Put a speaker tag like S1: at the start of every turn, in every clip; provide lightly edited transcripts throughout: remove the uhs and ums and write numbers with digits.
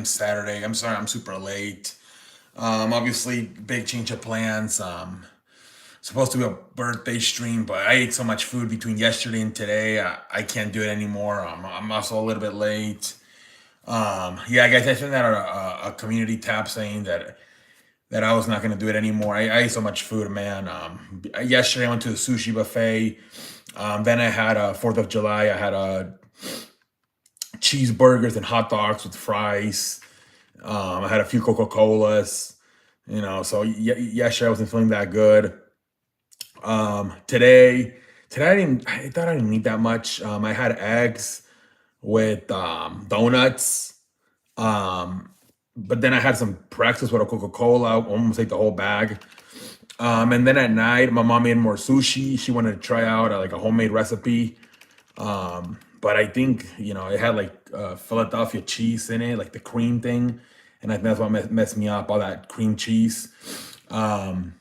S1: damn Saturday. I'm sorry I'm super late. Obviously, big change of plans. Supposed to be a birthday stream, but I ate so much food between yesterday and today. I can't do it anymore. I'm also a little bit late. Yeah, guys, I sent out a community tab saying that I was not gonna do it anymore. I ate so much food, man. Yesterday I went to the sushi buffet. Then I had a Fourth of July. I had a cheeseburgers and hot dogs with fries. I had a few Coca Colas. So yesterday I wasn't feeling that good. Today I thought I didn't eat that much. I had eggs with donuts. Um, but then I had some breakfast with a Coca Cola. Almost ate the whole bag. And then at night, my mom made more sushi. She wanted to try out like a homemade recipe. But I think it had like Philadelphia cheese in it, like the cream thing, and I think that's what messed me up. All that cream cheese. Um,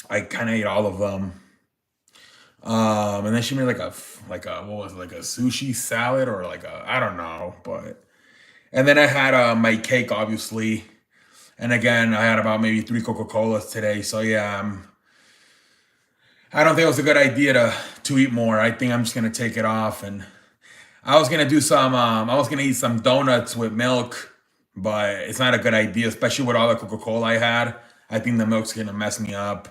S1: I kind of ate all of them. And then she made like a what was it, like a sushi salad or like a I don't know, but and then I had my cake obviously, and again I had about maybe three Coca Colas today. So yeah, I don't think it was a good idea to eat more. I think I'm just gonna take it off, and I was gonna do some. I was gonna eat some donuts with milk, but it's not a good idea, especially with all the Coca Cola I had. I think the milk's gonna mess me up.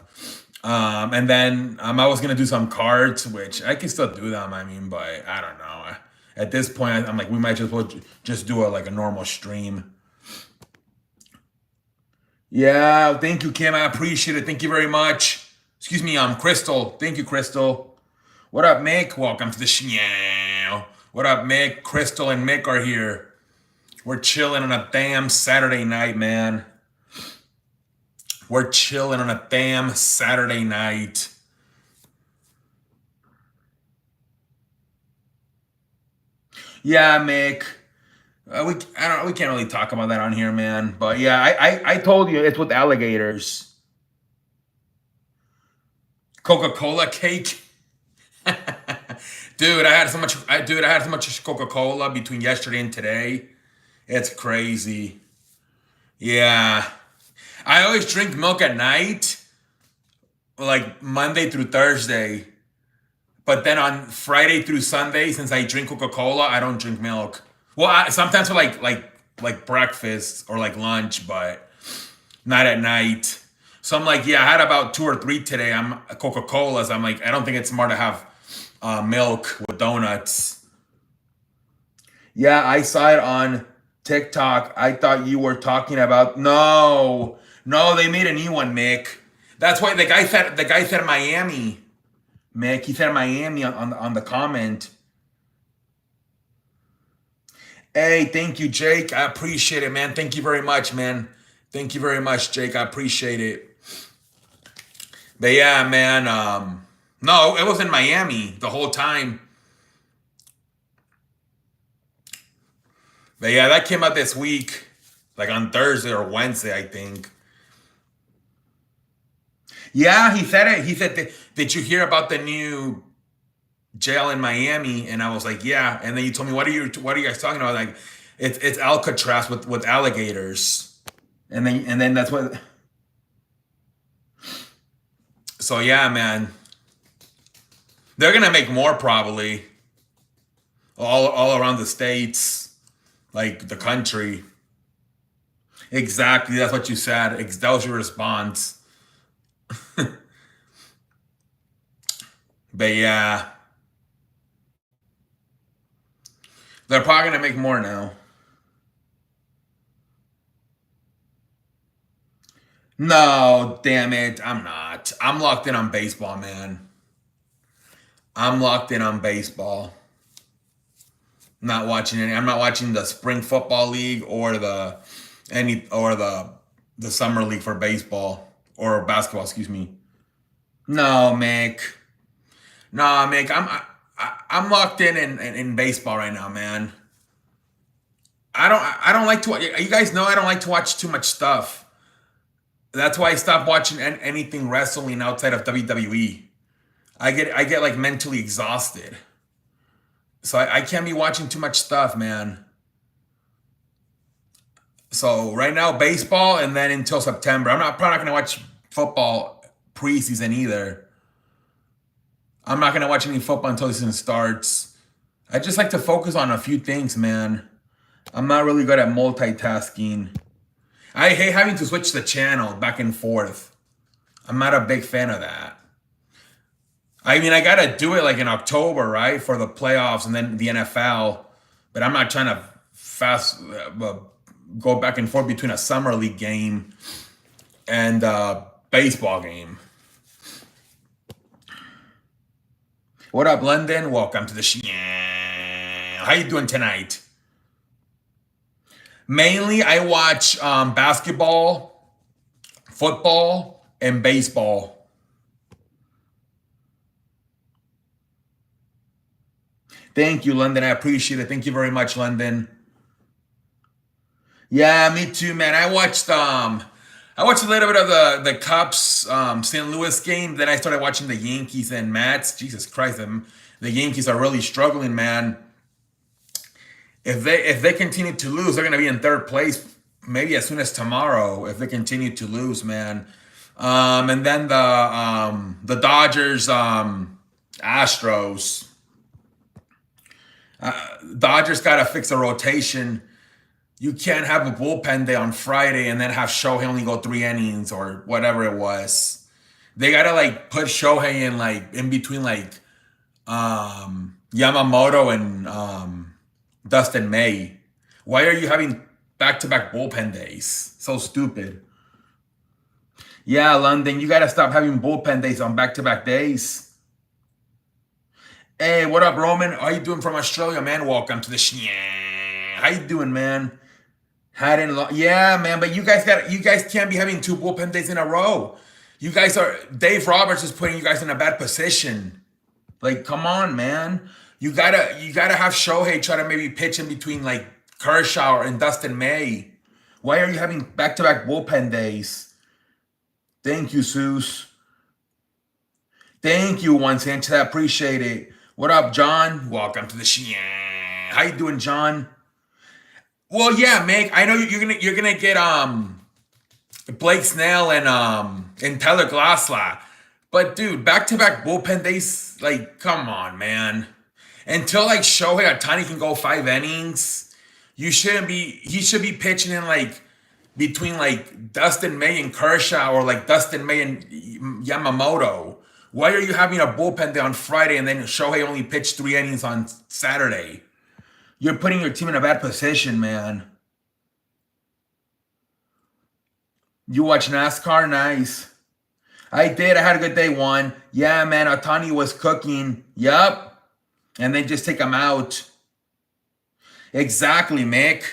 S1: And then I was gonna do some cards, which I can still do them. I mean, but I don't know. At this point, I'm like, we might just well just do like a normal stream. Yeah, thank you, Kim. I appreciate it. Thank you very much. Excuse me, Crystal. Thank you, Crystal. What up, Mick? Welcome to the show. What up, Mick? Crystal and Mick are here. We're chilling on a damn Saturday night, man. We're chilling on a damn Saturday night. Yeah, Mick. We can't really talk about that on here, man. But yeah, I told you it's with alligators. Coca-Cola cake. Dude, I had so much Coca-Cola between yesterday and today. It's crazy. Yeah. I always drink milk at night, like Monday through Thursday. But then on Friday through Sunday, since I drink Coca-Cola, I don't drink milk. Well, sometimes for like breakfast or like lunch, but not at night. So I'm like, yeah, I had about two or three today. I'm Coca-Colas. I'm like, I don't think it's smart to have milk with donuts. Yeah, I saw it on TikTok. I thought you were talking about no, they made a new one, Mick. That's why the guy said Miami. Mick, he said Miami on the comment. Hey, thank you, Jake. I appreciate it, man. Thank you very much, man. Thank you very much, Jake. I appreciate it. But yeah, man. No, it was in Miami the whole time. But yeah, that came out this week, like on Thursday or Wednesday, I think. Yeah, he said it. He said, "Did you hear about the new jail in Miami?" And I was like, "Yeah." And then you told me, "What are you guys talking about?" Like, it's Alcatraz with alligators. And then that's what. So yeah, man, they're gonna make more probably all around the states, like the country. Exactly, that's what you said. That was your response. But yeah, they're probably gonna make more now. No, damn it, I'm not. I'm locked in on baseball, man. I'm locked in on baseball. Not watching any. I'm not watching the spring football league or the summer league for baseball or basketball. Excuse me. No, Mick. No, Mick. I'm locked in baseball right now, man. I don't like to. You guys know I don't like to watch too much stuff. That's why I stopped watching anything wrestling outside of WWE. I get like mentally exhausted. So I can't be watching too much stuff, man. So right now, baseball, and then until September. I'm not probably not gonna watch football preseason either. I'm not gonna watch any football until the season starts. I just like to focus on a few things, man. I'm not really good at multitasking. I hate having to switch the channel back and forth. I'm not a big fan of that. I mean, I gotta do it like in October, right, for the playoffs and then the NFL. But I'm not trying to go back and forth between a summer league game and a baseball game. What up, London? Welcome to the show. How you doing tonight? Mainly, I watch basketball, football, and baseball. Thank you, London. I appreciate it. Thank you very much, London. Yeah, me too, man. I watched a little bit of the Cubs St. Louis game. Then I started watching the Yankees and Mets. Jesus Christ, the Yankees are really struggling, man. If they continue to lose, they're gonna be in third place maybe as soon as tomorrow. If they continue to lose, man. And then the Dodgers Astros. Dodgers gotta fix a rotation. You can't have a bullpen day on Friday and then have Shohei only go 3 innings or whatever it was. They gotta like put Shohei in like in between like Yamamoto and Dustin May. Why are you having back-to-back bullpen days? So stupid. Yeah, London, you gotta stop having bullpen days on back-to-back days. Hey, what up, Roman? How you doing from Australia, man? Welcome to the show. How you doing, man? Yeah, man, but you guys can't be having 2 bullpen days in a row. Dave Roberts is putting you guys in a bad position. Like, come on, man. You gotta have Shohei try to maybe pitch in between like Kershaw and Dustin May. Why are you having back-to-back bullpen days? Thank you, Seuss. Thank you, One Sanchez. I appreciate it. What up, John? Welcome to the show. How you doing, John? Well, yeah, Meg. I know you're gonna get Blake Snell and Tyler Glasnow, but dude, back-to-back bullpen days. Like, come on, man. Until like Shohei Ohtani can go 5 innings, he should be pitching in like between like Dustin May and Kershaw or like Dustin May and Yamamoto. Why are you having a bullpen day on Friday and then Shohei only pitched 3 innings on Saturday? You're putting your team in a bad position, man. You watch NASCAR? Nice. I did. I had a good day, one. Yeah, man. Ohtani was cooking. Yup. And they just take him out. Exactly, Mick.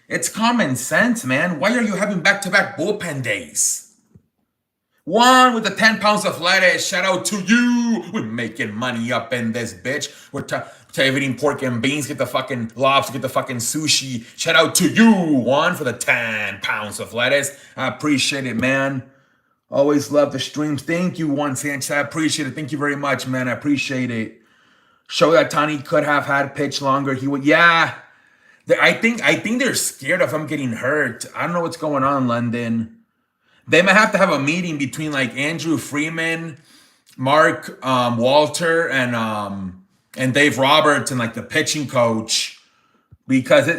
S1: It's common sense, man. Why are you having back-to-back bullpen days? One with the 10 pounds of lettuce. Shout out to you. We're making money up in this bitch. We're eating pork and beans. Get the fucking lobster. Get the fucking sushi. Shout out to you, Juan, for the 10 pounds of lettuce. I appreciate it, man. Always love the streams. Thank you, Juan Sanchez. I appreciate it. Thank you very much, man. I appreciate it. Shohei Ohtani could have had pitch longer. He would, yeah. I think they're scared of him getting hurt. I don't know what's going on, London. They might have to have a meeting between like Andrew Freeman, Mark Walter, and Dave Roberts and like the pitching coach, because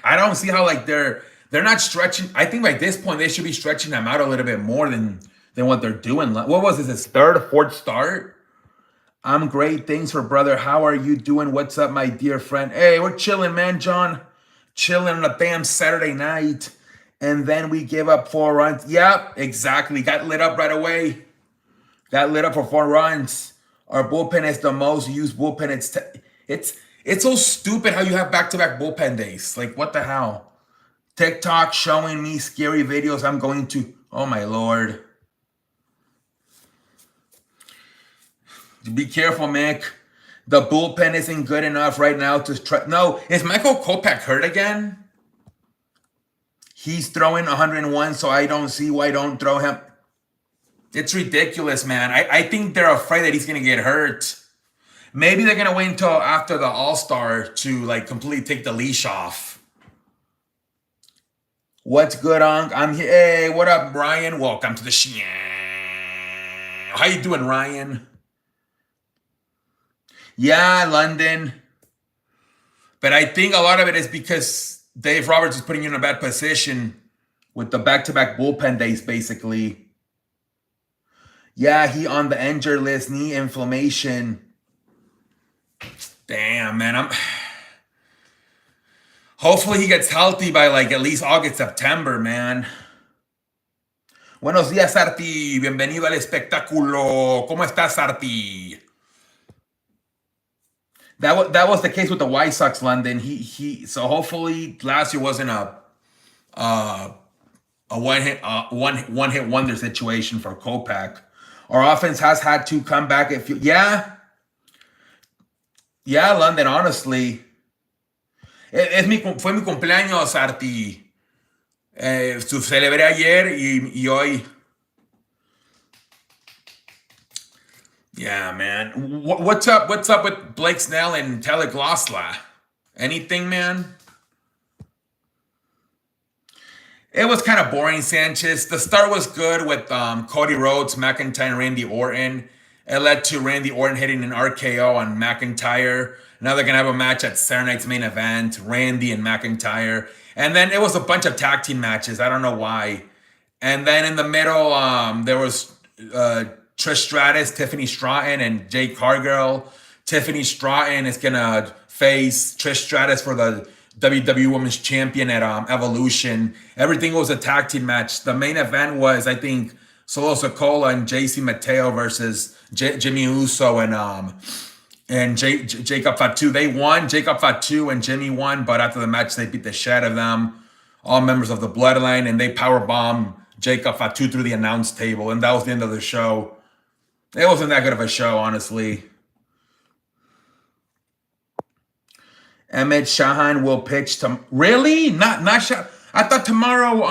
S1: I don't see how like they're not stretching. I think by this point they should be stretching them out a little bit more than what they're doing. What was this? His 3rd or 4th start? I'm great. Thanks for brother. How are you doing? What's up, my dear friend? Hey, we're chilling, man, John. Chilling on a damn Saturday night. And then we give up 4 runs. Yep, exactly. Got lit up right away. Got lit up for 4 runs. Our bullpen is the most used bullpen. It's so stupid how you have back-to-back bullpen days. Like, what the hell? TikTok showing me scary videos. I'm going to... Oh, my Lord. Be careful, Mick. The bullpen isn't good enough right now to try. No, is Michael Kopech hurt again? He's throwing 101, so I don't see why don't throw him. It's ridiculous, man. I think they're afraid that he's going to get hurt. Maybe they're going to wait until after the All-Star to like completely take the leash off. What's good, Unc? I'm here. Hey, what up, Ryan? Welcome to the show. How you doing, Ryan? Yeah, London. But I think a lot of it is because Dave Roberts is putting you in a bad position with the back-to-back bullpen days, basically. Yeah, he on the injured list, knee inflammation. Damn, man. Hopefully he gets healthy by like at least August, September, man. Buenos días, Arti. Bienvenido al espectáculo. ¿Cómo estás, Arti? That was the case with the White Sox, London. So hopefully last year wasn't a one hit wonder situation for Kopech. Our offense has had to come back. Yeah, London. Honestly, fue mi cumpleaños, Arti. Celebré ayer y hoy. Yeah, man. What's up? What's up with Blake Snell and Taylor Glossla? Anything, man? It was kind of boring, Sanchez. The start was good with Cody Rhodes, McIntyre, and Randy Orton. It led to Randy Orton hitting an RKO on McIntyre. Now they're going to have a match at Saturday night's main event, Randy and McIntyre. And then it was a bunch of tag team matches. I don't know why. And then in the middle, there was Trish Stratus, Tiffany Stratton, and Jade Cargill. Tiffany Stratton is going to face Trish Stratus for the WWE Women's Champion at Evolution. Everything was a tag team match. The main event was, I think, Solo Sikoa and JC Mateo versus Jimmy Uso and Jacob Fatu. They won. Jacob Fatu and Jimmy won, but after the match, they beat the shit out of them. All members of the Bloodline, and they powerbombed Jacob Fatu through the announce table, and that was the end of the show. It wasn't that good of a show, honestly. Emmett Shahan will pitch to really not I thought tomorrow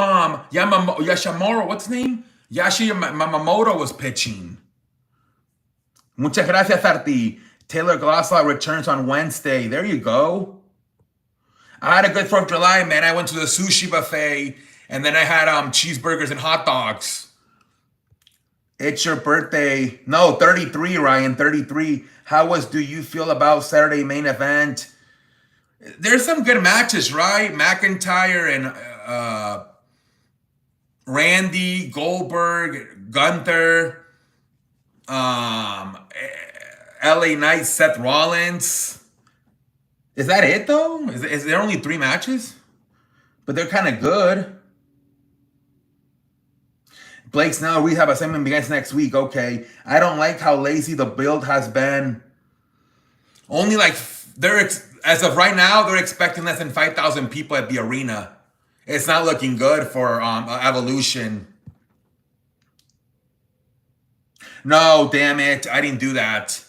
S1: Yashamoro, what's his name? Yashi Mamamoto was pitching. Muchas gracias, Arti. Taylor Glossla returns on Wednesday. There you go. I had a good 4th of July, man. I went to the sushi buffet and then I had cheeseburgers and hot dogs. It's your birthday. No, 33, Ryan, 33. Do you feel about Saturday main event? There's some good matches, right? McIntyre and Randy, Goldberg, Gunther, LA Knight, Seth Rollins. Is that it, though? Is there only 3 matches? But they're kind of good. Blake Snell, we have assignment begins next week. Okay. I don't like how lazy the build has been. Only like, as of right now, they're expecting less than 5,000 people at the arena. It's not looking good for Evolution. No, damn it. I didn't do that.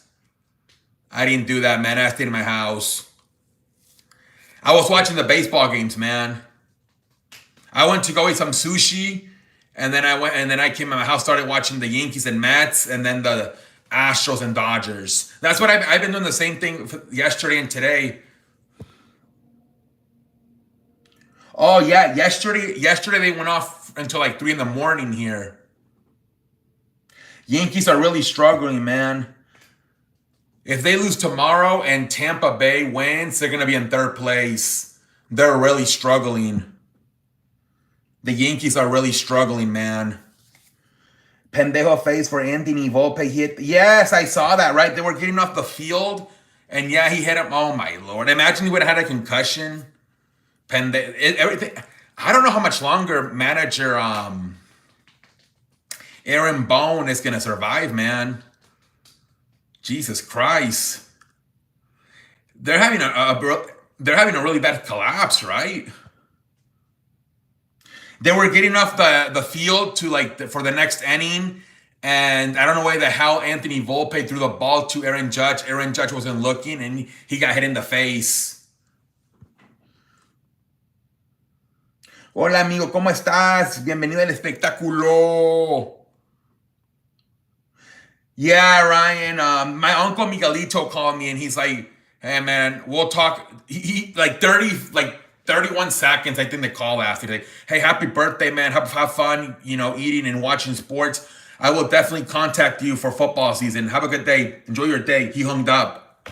S1: Man. I stayed in my house. I was watching the baseball games, man. I went to go eat some sushi, and then I came to my house, started watching the Yankees and Mets, and then the Astros and Dodgers. That's what I've been doing the same thing yesterday and today. Oh yeah, yesterday they went off until like 3 in the morning here. Yankees are really struggling, man. If they lose tomorrow and Tampa Bay wins, they're going to be in 3rd place. They're really struggling. The Yankees are really struggling, man. Pendejo face for Anthony Volpe hit. Yes, I saw that, right? They were getting off the field, and yeah, he hit him. Oh, my Lord. Imagine he would have had a concussion. Everything. I don't know how much longer manager Aaron Bone is going to survive, man. Jesus Christ. They're having a really bad collapse, right? They were getting off the field to for the next inning, and I don't know why the hell Anthony Volpe threw the ball to Aaron Judge. Aaron Judge wasn't looking, and he got hit in the face. Hola, amigo, ¿cómo estás? Bienvenido al espectáculo. Yeah, Ryan. My uncle Miguelito called me, and he's like, "Hey, man, we'll talk." He like 30, 31 seconds, I think the call after. Like, hey, happy birthday, man. Have fun, eating and watching sports. I will definitely contact you for football season. Have a good day. Enjoy your day. He hung up.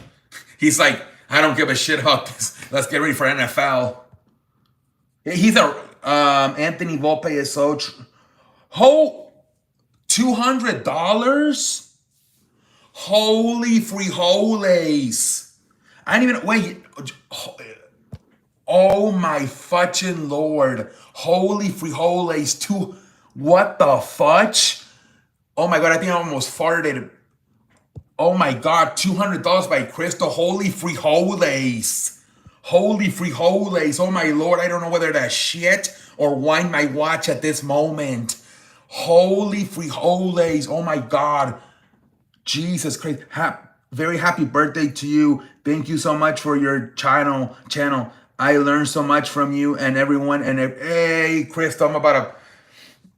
S1: He's like, I don't give a shit about this. Let's get ready for NFL. He's a Anthony Volpe is so $200. Holy frijoles. I didn't even wait. Oh my fucking lord. Holy frijoles. What the fudge? Oh my god, I think I almost farted. Oh my god, $200 by Crystal. Holy frijoles. Holy frijoles. Oh my lord, I don't know whether to shit or wind my watch at this moment. Holy frijoles. Oh my god. Jesus Christ. Very happy birthday to you. Thank you so much for your channel. I learned so much from you and everyone. And hey, Crystal,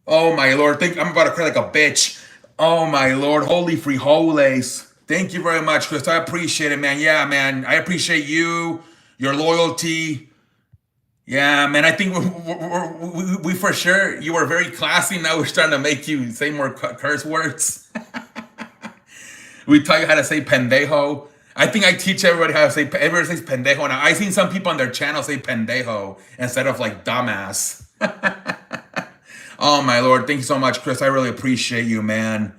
S1: oh my lord, I'm about to cry like a bitch. Oh my lord, holy frijoles. Thank you very much, Crystal. I appreciate it, man. Yeah, man, I appreciate you, your loyalty. Yeah, man, I think we for sure, you were very classy. Now we're trying to make you say more curse words. We taught you how to say pendejo. I think I teach everybody how to say, everybody says pendejo now. I've seen some people on their channel say pendejo instead of like dumbass. Oh my lord, thank you so much, Chris. I really appreciate you, man.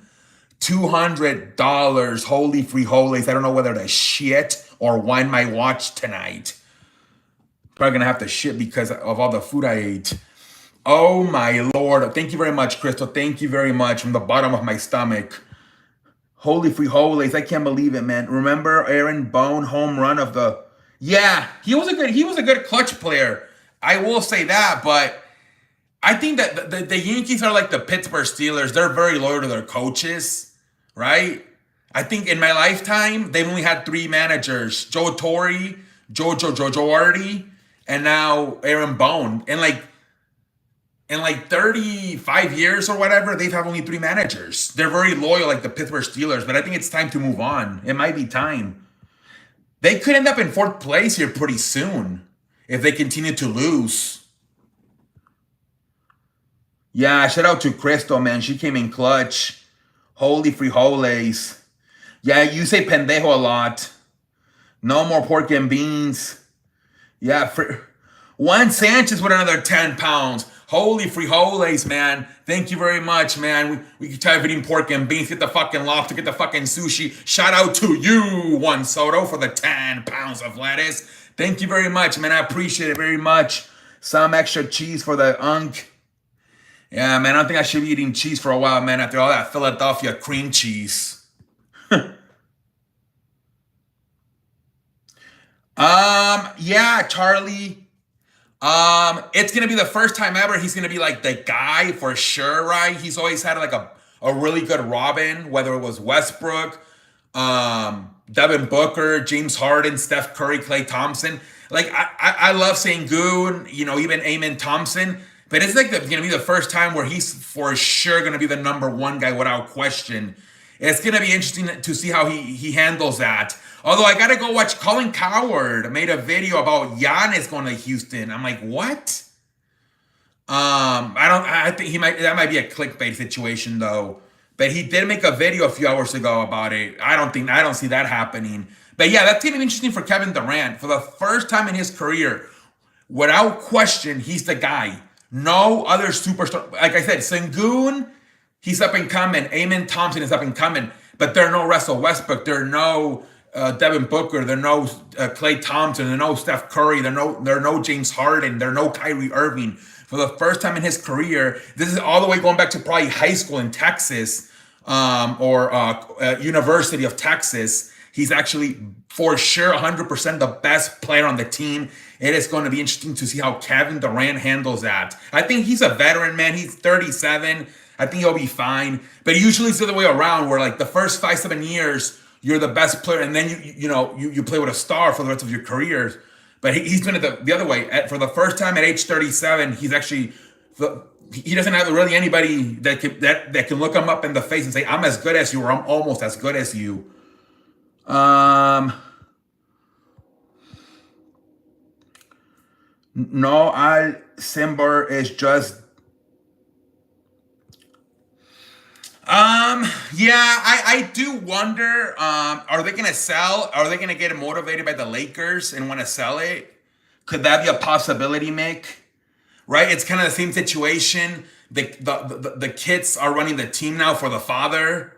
S1: $200, holy frijoles. I don't know whether to shit or wind my watch tonight. Probably gonna have to shit because of all the food I ate. Oh my lord, thank you very much, Crystal. Thank you very much from the bottom of my stomach. Holy frijoles, I can't believe it, man. Remember Aaron Bone home run of the... Yeah, he was a good clutch player. I will say that, but I think that the Yankees are like the Pittsburgh Steelers. They're very loyal to their coaches, right? I think in my lifetime, they've only had 3 managers. Joe Torre, Jojo Girardi, and now Aaron Bone. In like 35 years or whatever, they've had only 3 managers. They're very loyal like the Pittsburgh Steelers, but I think it's time to move on. It might be time. They could end up in 4th place here pretty soon if they continue to lose. Yeah, shout out to Crystal, man. She came in clutch. Holy frijoles. Yeah, you say pendejo a lot. No more pork and beans. Yeah, Juan Sanchez with another 10 pounds. Holy frijoles, man. Thank you very much, man. We can try eating pork and beans. Get the fucking lobster. Get the fucking sushi. Shout out to you, Juan Soto, for the 10 pounds of lettuce. Thank you very much, man. I appreciate it very much. Some extra cheese for the unk. Yeah, man. I don't think I should be eating cheese for a while, man, after all that Philadelphia cream cheese. Yeah, Charlie. It's gonna be the first time ever he's gonna be like the guy for sure, right? He's always had like a really good Robin, whether it was Westbrook, Devin Booker, James Harden, Steph Curry, Klay Thompson. Like I love Sengun, even Amen Thompson, but it's like gonna be the first time where he's for sure gonna be the number 1 guy without question. It's gonna be interesting to see how he handles that. Although I gotta go watch. Colin Cowherd made a video about Giannis going to Houston. I'm like, what? I think that might be a clickbait situation though. But he did make a video a few hours ago about it. I don't see that happening. But yeah, that's gonna be interesting for Kevin Durant. For the first time in his career, without question, he's the guy. No other superstar. Like I said, Sengun, he's up and coming. Amen Thompson is up and coming. But there are no Russell Westbrook. There are no Devin Booker, there are no Klay Thompson, there are no Steph Curry, there are no James Harden, there are no Kyrie Irving. For the first time in his career, this is all the way going back to probably high school in Texas or University of Texas. He's actually for sure 100% the best player on the team. It is going to be interesting to see how Kevin Durant handles that. I think he's a veteran, man. He's 37. I think he'll be fine. But usually it's the other way around, where like the first 5-7 years, you're the best player, and then you play with a star for the rest of your career. But he's doing it the other way. For the first time at age 37, he's actually he doesn't have really anybody that can look him up in the face and say, I'm as good as you, or I'm almost as good as you. No, Al Simber is just. Yeah, I do wonder. Are they gonna sell? Are they gonna get motivated by the Lakers and want to sell it? Could that be a possibility, Mick? Right? It's kind of the same situation. The kids are running the team now for the father.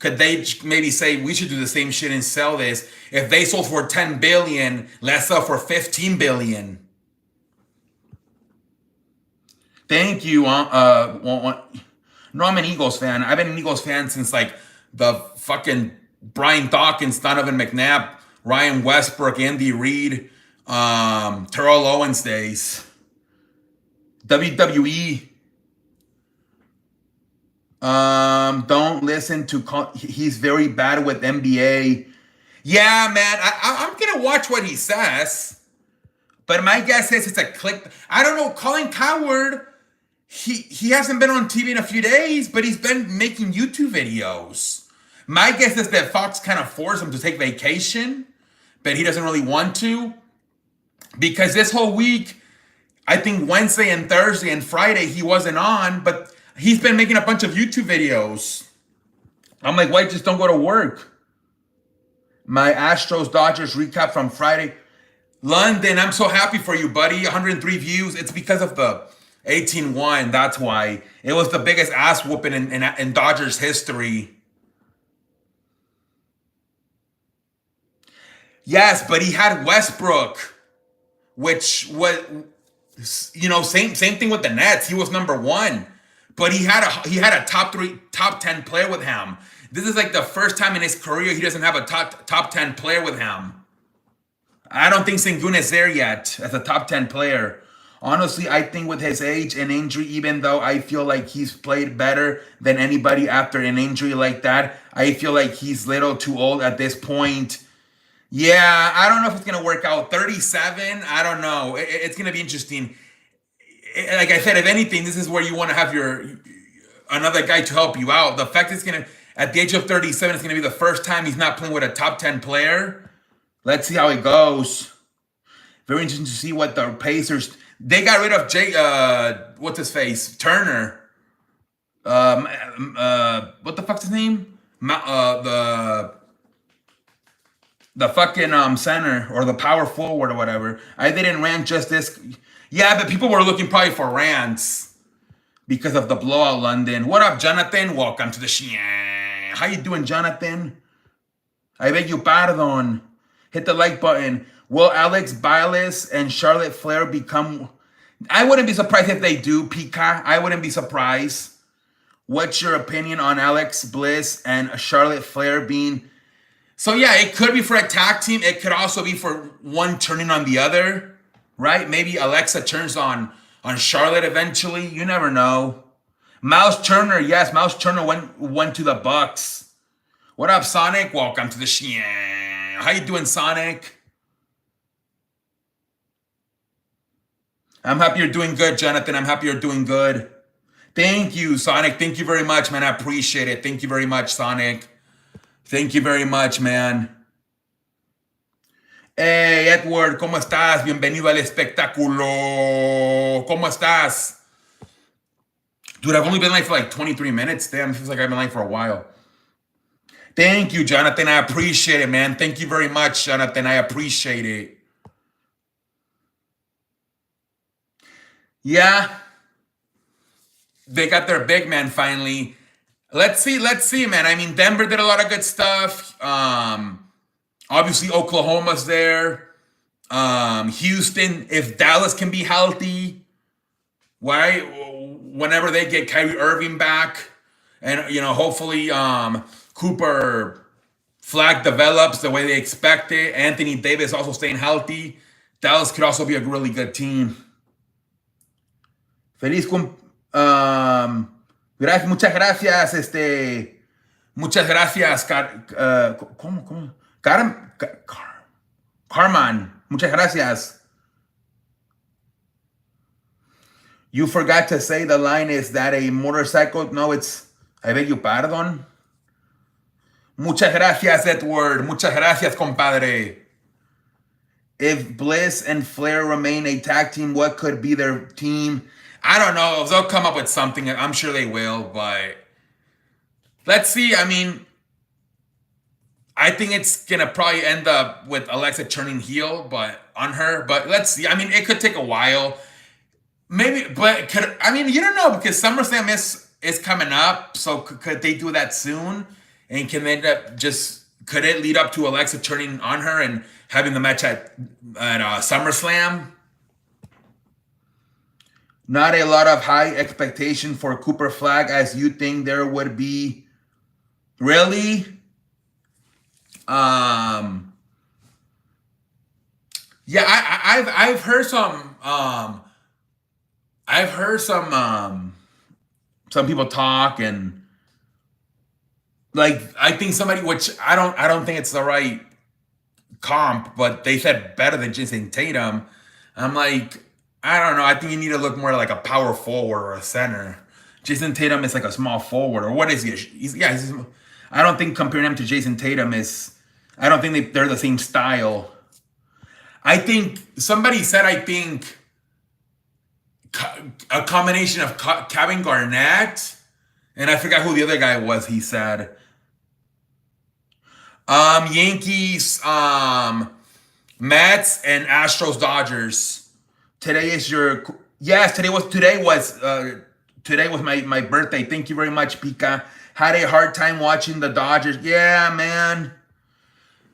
S1: Could they maybe say we should do the same shit and sell this? If they sold for 10 billion, let's sell for 15 billion. Thank you. No, I'm an Eagles fan. I've been an Eagles fan since like the fucking Brian Dawkins, Donovan McNabb, Ryan Westbrook, Andy Reid, Terrell Owens days. WWE. Don't listen to. He's very bad with NBA. Yeah, man. I'm gonna watch what he says, but my guess is it's a click. I don't know. Colin Coward. He hasn't been on TV in a few days, but he's been making YouTube videos. My guess is that Fox kind of forced him to take vacation, but he doesn't really want to. Because this whole week, I think Wednesday and Thursday and Friday, he wasn't on, but he's been making a bunch of YouTube videos. I'm like, why just don't go to work? My Astros Dodgers recap from Friday. London, I'm so happy for you, buddy. 103 views. It's because of the 18-1, that's why. It was the biggest ass whooping in Dodgers history. Yes, but he had Westbrook, which was, same thing with the Nets. He was number one, but he had a top 10 player with him. This is like the first time in his career he doesn't have a top 10 player with him. I don't think Sengun is there yet as a top 10 player. Honestly, I think with his age and injury, even though I feel like he's played better than anybody after an injury like that, I feel like he's a little too old at this point. Yeah, I don't know if it's going to work out. 37, I don't know. It's going to be interesting. Like I said, if anything, this is where you want to have another guy to help you out. The fact is at the age of 37, it's going to be the first time he's not playing with a top 10 player. Let's see how it goes. Very interesting to see what the Pacers... They got rid of what's his face? Turner. What the fuck's his name? The fucking center or the power forward or whatever. I didn't rant just this. Yeah, but people were looking probably for rants because of the blowout, London. What up, Jonathan? Welcome to the show. How you doing, Jonathan? I beg you pardon. Hit the like button. Will Alex Biles and Charlotte Flair become... I wouldn't be surprised if they do, Pika. I wouldn't be surprised. What's your opinion on Alex Bliss and Charlotte Flair being... So yeah, it could be for a tag team. It could also be for one turning on the other, right? Maybe Alexa turns on Charlotte eventually. You never know. Miles Turner, yes, Miles Turner went to the Bucks. What up, Sonic? Welcome to the show. How you doing, Sonic? I'm happy you're doing good, Jonathan. I'm happy you're doing good. Thank you, Sonic. Thank you very much, man. I appreciate it. Thank you very much, Sonic. Thank you very much, man. Hey, Edward, ¿cómo estás? Bienvenido al espectáculo. ¿Cómo estás? Dude, I've only been live for like 23 minutes. Damn, it feels like I've been live for a while. Thank you, Jonathan. I appreciate it, man. Thank you very much, Jonathan. I appreciate it. Yeah. They got their big man finally. Let's see, man. I mean, Denver did a lot of good stuff. Obviously, Oklahoma's there. Houston, if Dallas can be healthy, why? Whenever they get Kyrie Irving back, and hopefully, Cooper Flag develops the way they expect it. Anthony Davis also staying healthy. Dallas could also be a really good team. Muchas gracias, muchas gracias, ¿cómo? Carman, muchas gracias. You forgot to say the line, is that a motorcycle? No, it's, I beg your pardon. Muchas gracias, Edward. Muchas gracias, compadre.
S2: If Bliss and Flair remain a tag team, what could be their team?
S1: I don't know. They'll come up with something. I'm sure they will, but let's see. I mean, I think it's gonna probably end up with Alexa turning heel, but on her. But let's see. I mean, it could take a while. Maybe, but I mean, you don't know because SummerSlam is coming up. So could they do that soon? And can they end up just could it lead up to Alexa turning on her and having the match at SummerSlam?
S2: Not a lot of high expectation for Cooper Flag as you think there would be. Really?
S1: Yeah, I've heard some people talk and like I think somebody which I don't think it's the right comp, but they said better than Jason Tatum. I'm like, I don't know. I think you need to look more like a power forward or a center. Jason Tatum is like a small forward, or what is he? I don't think comparing him to Jason Tatum is. I don't think they're the same style. I think somebody said I think a combination of Kevin Garnett and I forgot who the other guy was. He said Yankees, Mets, and Astros, Dodgers.
S2: Today is your today was my birthday. Thank you very much, Pika. Had a hard time watching the Dodgers. Yeah, man.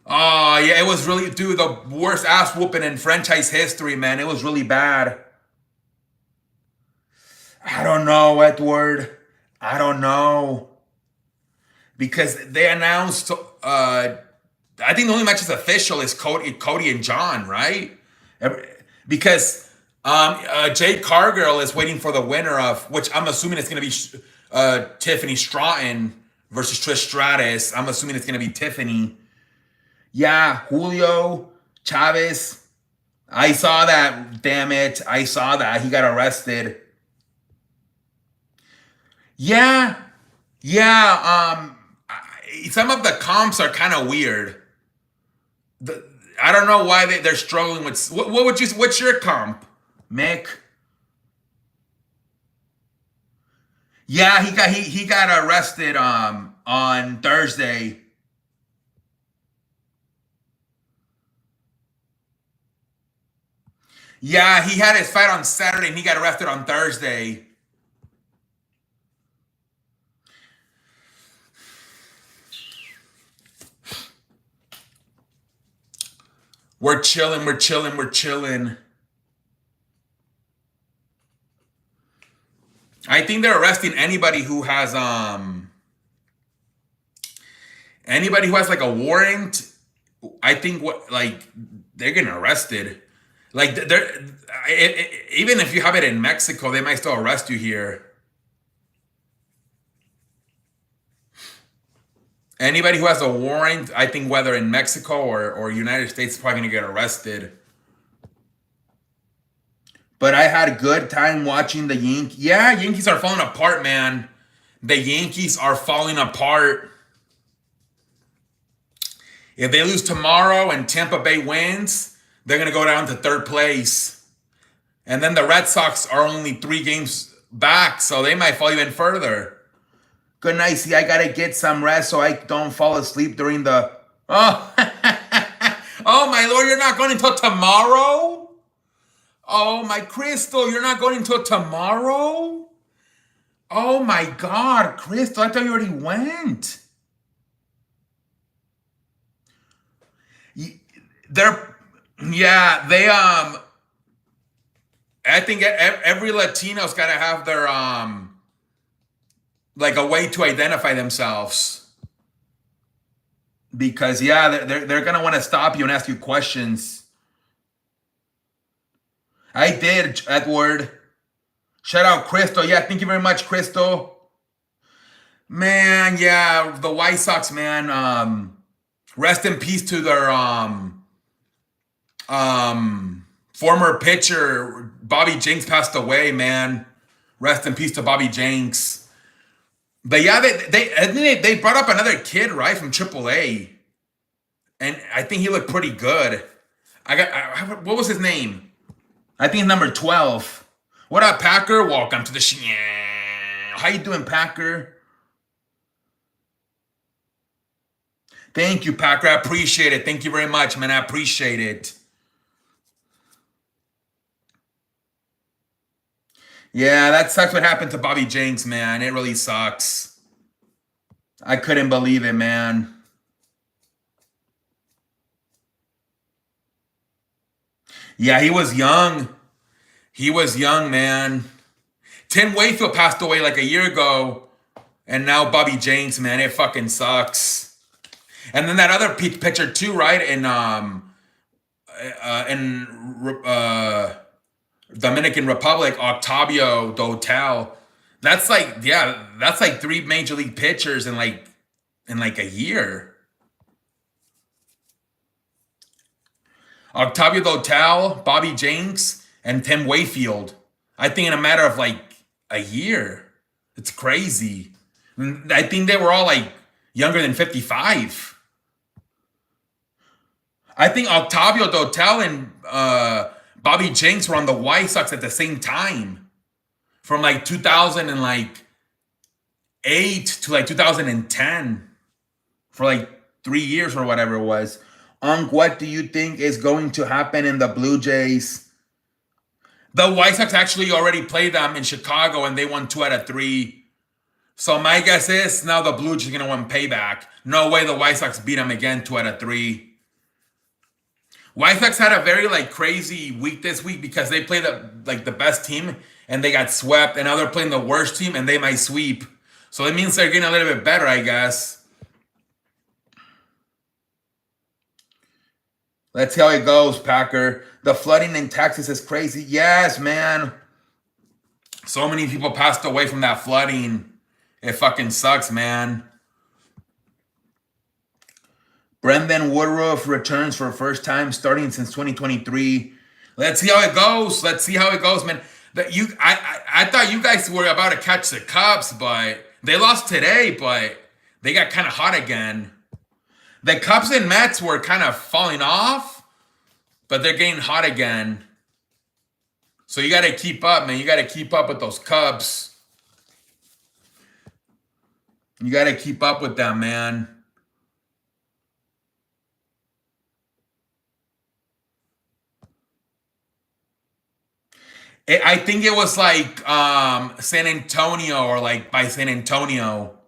S1: Oh yeah, it was really the worst ass whooping in franchise history, man. It was really bad.
S2: I don't know, Edward. I don't know.
S1: Because they announced I think the only match is official is Cody and John, right? Because Jade Cargill is waiting for the winner of which I'm assuming it's gonna be Tiffany Stratton versus Trish Stratus. I'm assuming it's gonna be Tiffany.
S2: Yeah, Julio Chavez. I saw that. Damn it. I saw that. He got arrested. Yeah.
S1: Some of the comps are kind of weird. I don't know why they're struggling with. What's your comp, Mick?
S2: Yeah, he got arrested on Thursday.
S1: Yeah, he had his fight on Saturday and he got arrested on Thursday. We're chilling. I think they're arresting anybody who has like a warrant. I think they're getting arrested. Like even if you have it in Mexico, they might still arrest you here. Anybody who has a warrant, I think whether in Mexico or United States, is probably gonna get arrested.
S2: But I had a good time watching the Yankees.
S1: Yeah, Yankees are falling apart, man. The Yankees are falling apart. If they lose tomorrow and Tampa Bay wins, they're going to go down to third place. And then the Red Sox are only 3 games back, so they might fall even further.
S2: Good night. See, I got to get some rest so I don't fall asleep during the... Oh,
S1: oh my Lord, you're not going until tomorrow? Oh, my Crystal, you're not going until tomorrow? Oh, my God, Crystal, I thought you already went. I think every Latino's got to have their, like a way to identify themselves.
S2: Because, yeah, they're going to want to stop you and ask you questions. I did, Edward. Shout out, Crystal. Yeah, thank you very much, Crystal. Man, yeah, the White Sox, man. Rest in peace to their former pitcher, Bobby Jenks, passed away, man. Rest in peace to Bobby Jenks. But yeah, they brought up another kid, right, from AAA. And I think he looked pretty good. What was his name? I think it's number 12. What up, Packer? Welcome to the show. How you doing, Packer? Thank you, Packer. I appreciate it. Thank you very much, man. I appreciate it. Yeah, that sucks what happened to Bobby Jenks, man. It really sucks. I couldn't believe it, man. Yeah, he was young. He was young, man. Tim Wakefield passed away like a year ago. And now Bobby Jenks, man. It fucking sucks. And then that other pitcher too, right? In Dominican Republic, Octavio Dotel. That's like, yeah, that's like 3 major league pitchers in like a year. Octavio Dotel, Bobby Jenks, and Tim Wakefield. I think in a matter of like a year. It's crazy. I think they were all like younger than 55. I think Octavio Dotel and Bobby Jenks were on the White Sox at the same time. From like 2008 to like 2010. For like 3 years or whatever it was. What do you think is going to happen in the Blue Jays? The White Sox actually already played them in Chicago and they won 2 out of 3. So my guess is now the Blue Jays are going to win payback. No way the White Sox beat them again 2 out of 3. White Sox had a very like crazy week this week because they played the best team and they got swept, and now they're playing the worst team and they might sweep. So it means they're getting a little bit better, I guess. Let's see how it goes, Packer. The flooding in Texas is crazy. Yes, man. So many people passed away from that flooding. It fucking sucks, man. Brendan Woodruff returns for first time starting since 2023. Let's see how it goes. Let's see how it goes, man. I thought you guys were about to catch the Cubs, but they lost today, but they got kind of hot again. The Cubs and Mets were kind of falling off, but they're getting hot again. So you got to keep up, man. You got to keep up with those Cubs. You got to keep up with them, man. I think it was like San Antonio or like by San Antonio.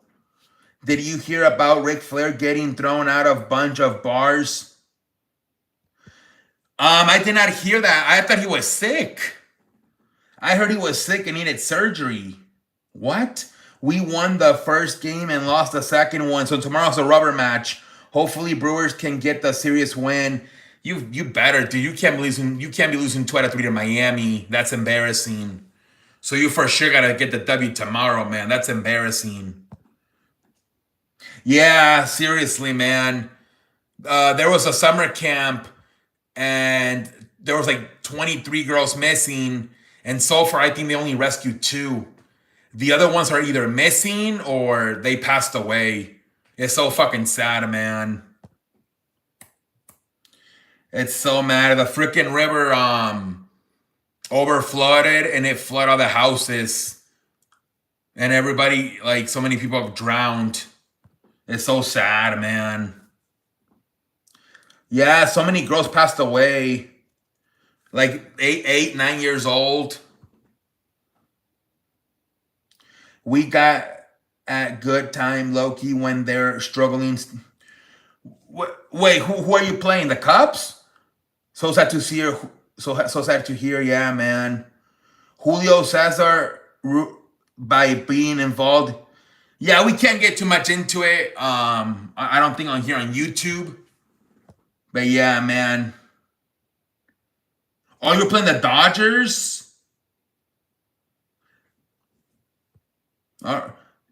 S2: Did you hear about Ric Flair getting thrown out of a bunch of bars? I did not hear that. I thought he was sick. I heard he was sick and needed surgery. What? We won the first game and lost the second one. So tomorrow's a rubber match. Hopefully Brewers can get the series win. You better, dude. You can't be losing 2 out of 3 to Miami. That's embarrassing. So you for sure gotta get the W tomorrow, man. That's embarrassing. Yeah, seriously, man. There was a summer camp and there was like 23 girls missing. And so far, I think they only rescued 2. The other ones are either missing or they passed away. It's so fucking sad, man. It's so mad. The freaking river over flooded and it flooded all the houses. And everybody, like so many people have drowned. It's so sad, man. Yeah, so many girls passed away. Like 8, 9 years old. We got at good time, Loki, when they're struggling. Wait, who are you playing? The Cubs? So sad to see her. So sad to hear. Yeah, man. Julio Cesar, by being involved. Yeah, we can't get too much into it. I don't think on here on YouTube. But yeah, man. Oh, you're playing the Dodgers?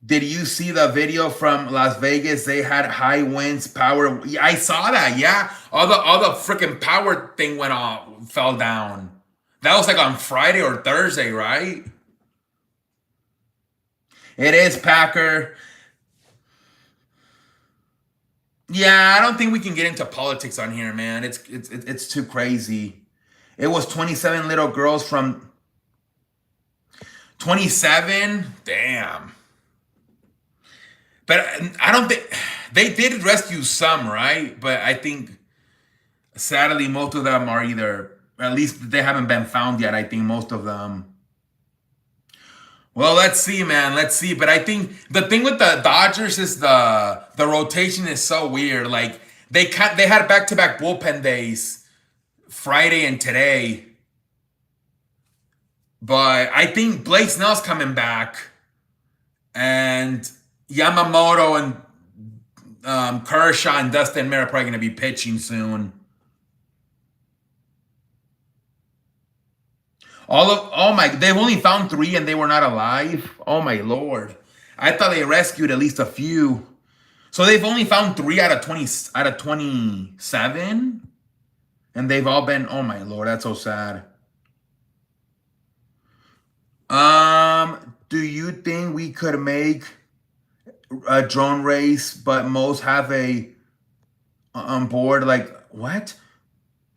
S2: Did you see the video from Las Vegas? They had high winds, power. I saw that. Yeah, all the freaking power thing went off, fell down. That was like on Friday or Thursday, right? It is, Packer. Yeah, I don't think we can get into politics on here, man. It's too crazy. It was 27 little girls from 27. Damn. But I don't think they did rescue some, right? But I think sadly most of them are either, at least they haven't been found yet. I think most of them. Well, let's see, man. Let's see. But I think the thing with the Dodgers is the rotation is so weird. Like they had back-to-back bullpen days, Friday and today. But I think Blake Snell's coming back, and Yamamoto and Kershaw and Dustin May are probably going to be pitching soon. They've only found 3 and they were not alive. Oh my Lord. I thought they rescued at least a few. So they've only found 3 out of 27? And they've all been, oh my Lord, that's so sad. Do you think we could make a drone race, but most have a on board? Like, what?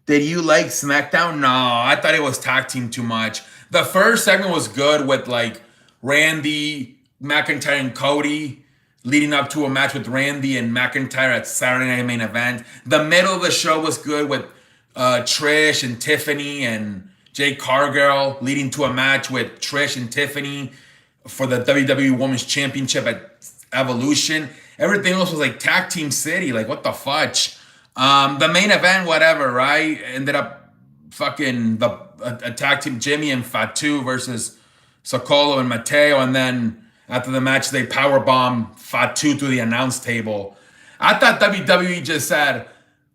S2: Did you like SmackDown? No, I thought it was tag team too much. The first segment was good with like Randy, McIntyre, and Cody leading up to a match with Randy and McIntyre at Saturday Night Main Event. The middle of the show was good with Trish and Tiffany and Jade Cargill leading to a match with Trish and Tiffany for the WWE Women's Championship at Evolution. Everything else was like tag team city. Like, what the fudge? The main event, whatever, right? Ended up fucking a tag team, Jimmy and Fatu versus Socolo and Mateo. And then after the match, they powerbomb Fatu through the announce table. I thought WWE just said,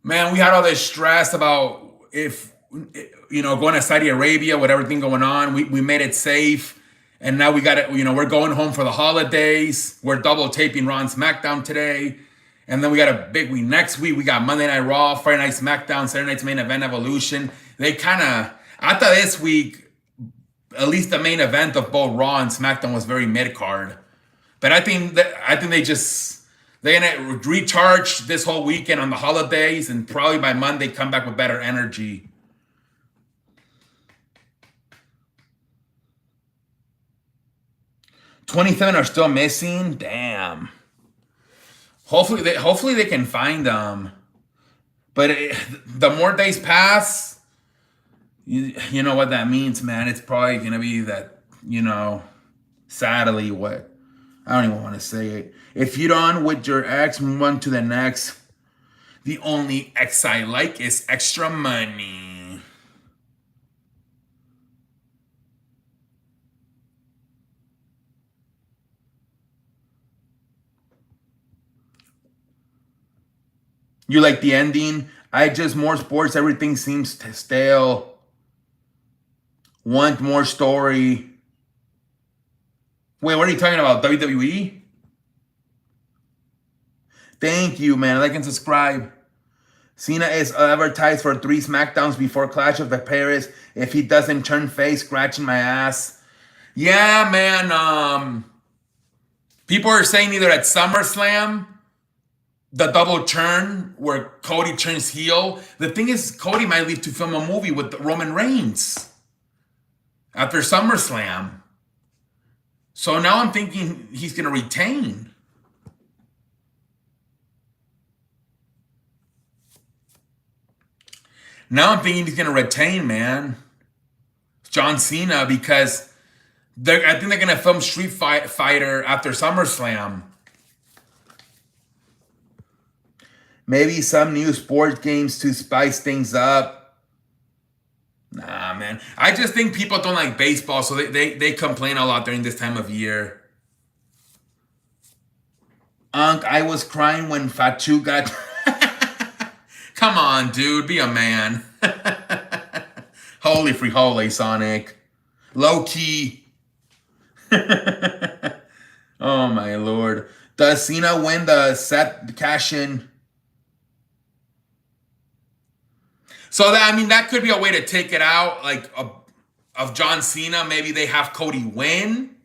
S2: man, we had all this stress about if, going to Saudi Arabia with everything going on. We made it safe. And now we got it, we're going home for the holidays. We're double taping Raw and SmackDown today. And then we got a big week next week. We got Monday Night Raw, Friday Night SmackDown, Saturday Night's Main Event Evolution. I thought this week, at least the main event of both Raw and SmackDown was very mid-card. But I think they're gonna recharge this whole weekend on the holidays, and probably by Monday come back with better energy. $27 are still missing. Damn. Hopefully they can find them. But the more days pass, you know what that means, man. It's probably going to be that, sadly, what? I don't even want to say it. If you're done with your ex, move on to the next. The only ex I like is Extra Money. You like the ending? More sports. Everything seems stale. Want more story. Wait, what are you talking about? WWE? Thank you, man. Like and subscribe. Cena is advertised for 3 SmackDowns before Clash of the Paris. If he doesn't turn face, scratching my ass. Yeah, man. People are saying either at SummerSlam, the double turn where Cody turns heel. The thing is, Cody might leave to film a movie with Roman Reigns after SummerSlam. So now I'm thinking he's going to retain. Now I'm thinking he's going to retain, man. John Cena, because I think they're going to film Street Fighter after SummerSlam. Maybe some new sports games to spice things up. Nah, man. I just think people don't like baseball, so they complain a lot during this time of year. I was crying when Fatu got... Come on, dude. Be a man. Holy free holy, Sonic. Low key. Oh, my Lord. Does Cena win the set cash-in? So that could be a way to take it out, like of John Cena. Maybe they have Cody win,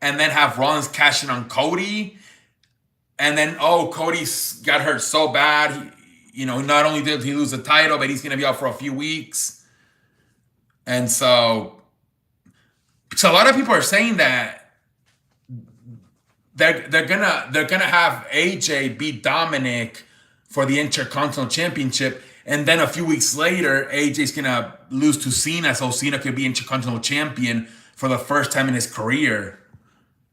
S2: and then have Rollins cash in on Cody.
S1: And then, Cody's got hurt so bad. Not only did he lose the title, but he's going to be out for a few weeks. And so a lot of people are saying that they're gonna have AJ beat Dominic for the Intercontinental Championship, and then a few weeks later, AJ's gonna lose to Cena, so Cena could be Intercontinental Champion for the first time in his career.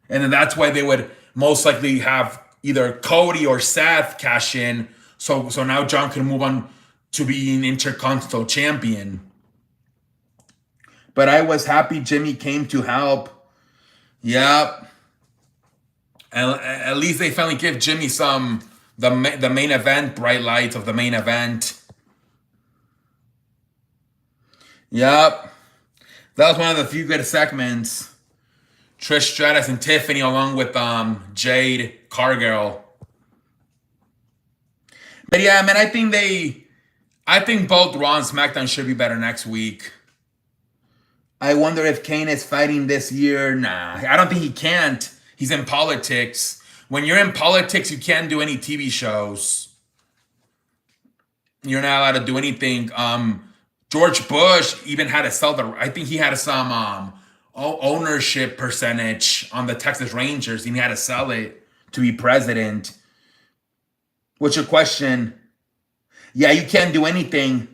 S1: And then that's why they would most likely have either Cody or Seth cash in, so now John can move on to being Intercontinental Champion. But I was happy Jimmy came to help. Yep. At least they finally give Jimmy the main event bright lights of the main event. Yep. That was one of the few good segments. Trish Stratus and Tiffany along with Jade Cargill. But yeah, man, I think both Raw and SmackDown should be better next week. I wonder if Kane is fighting this year. Nah, I don't think he can't. He's in politics. When you're in politics, you can't do any TV shows. You're not allowed to do anything. George Bush even had to sell I think he had some ownership percentage on the Texas Rangers, and he had to sell it to be president. What's your question? Yeah, you can't do anything.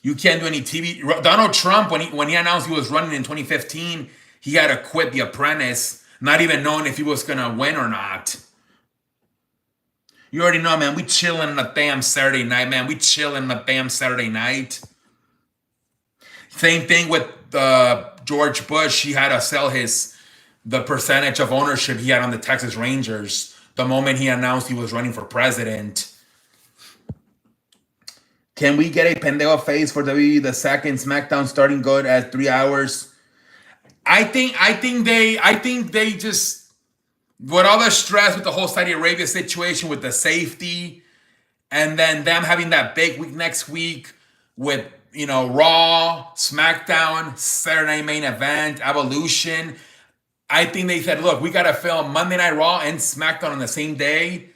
S1: You can't do any TV. Donald Trump, when he announced he was running in 2015, he had to quit The Apprentice, not even knowing if he was going to win or not. You already know, man. We chilling on a damn Saturday night, man. We chilling on a damn Saturday night. Same thing with George Bush. He had to sell the percentage of ownership he had on the Texas Rangers the moment he announced he was running for president. Can we get a Pendejo face for WWE the second SmackDown starting good at 3 hours? I think they just, with all the stress with the whole Saudi Arabia situation with the safety, and then them having that big week next week with Raw, SmackDown, Saturday Night Main Event, Evolution. I think they said, look, we gotta film Monday Night Raw and SmackDown on the same day.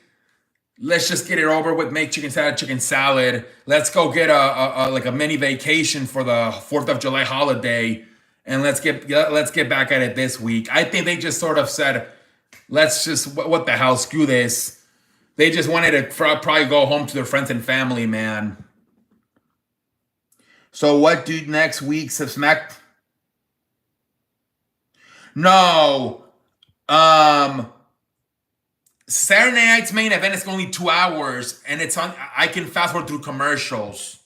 S1: Let's just get it over with. Make chicken salad. Let's go get a mini vacation for the 4th of July holiday, and let's get back at it this week. I think they just sort of said, let's just, what the hell, screw this. They just wanted to probably go home to their friends and family, man. So what do next week's of Smack? No. Saturday night's main event is only 2 hours, and it's on. I can fast forward through commercials.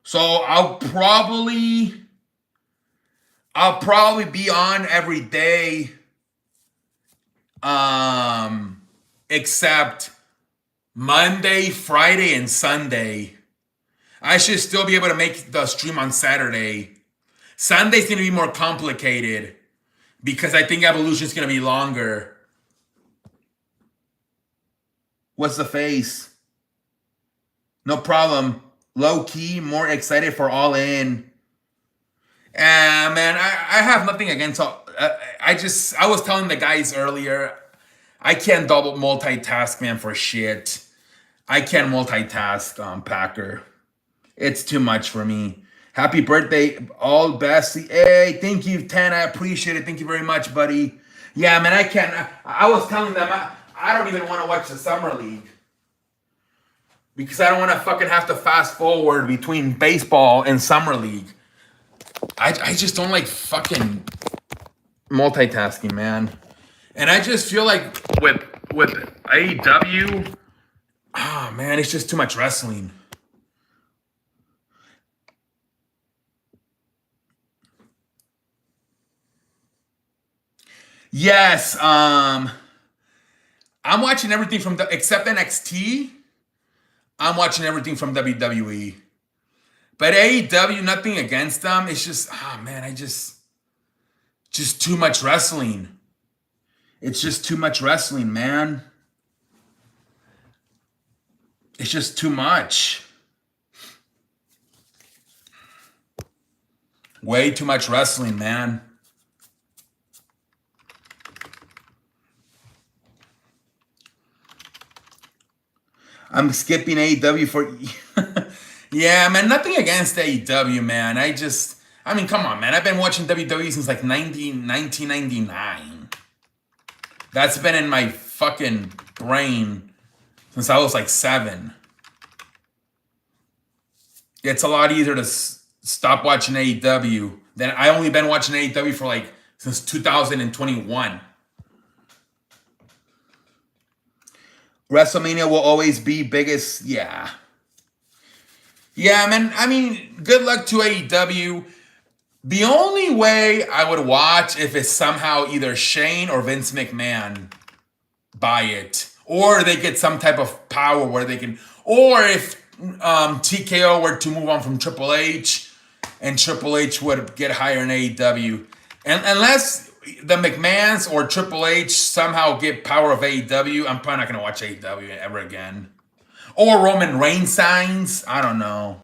S1: So I'll probably be on every day, except Monday, Friday, and Sunday. I should still be able to make the stream on Saturday. Sunday's going to be more complicated because I think Evolution's going to be longer. What's the face? No problem. Low key, more excited for All In. Man, I have nothing against all. I was telling the guys earlier, I can't double multitask, man, for shit. I can't multitask, Packer. It's too much for me. Happy birthday, all best. Hey, thank you, Tan. I appreciate it. Thank you very much, buddy. Yeah, man, I can't. I was telling them, I don't even want to watch the Summer League. Because I don't want to fucking have to fast forward between baseball and Summer League. I just don't like fucking multitasking, man. And I just feel like with AEW, man, it's just too much wrestling. Yes, I'm watching everything from except NXT. I'm watching everything from WWE. But AEW, nothing against them. It's just, man, just too much wrestling. It's just too much wrestling, man. It's just too much. Way too much wrestling, man.
S2: I'm skipping AEW for.
S1: Yeah, man, nothing against AEW, man. I mean, come on, man. I've been watching WWE since like 1999. That's been in my fucking brain since I was like 7. It's a lot easier to stop watching AEW than I only been watching AEW for like since 2021.
S2: WrestleMania will always be biggest. Yeah.
S1: Yeah, man. I mean, good luck to AEW. The only way I would watch if it's somehow either Shane or Vince McMahon buy it, or they get some type of power where they can, or if TKO were to move on from Triple H, and Triple H would get higher in AEW, and unless the McMahons or Triple H somehow get power of AEW, I'm probably not gonna watch AEW ever again. Or Roman Reigns signs. I don't know.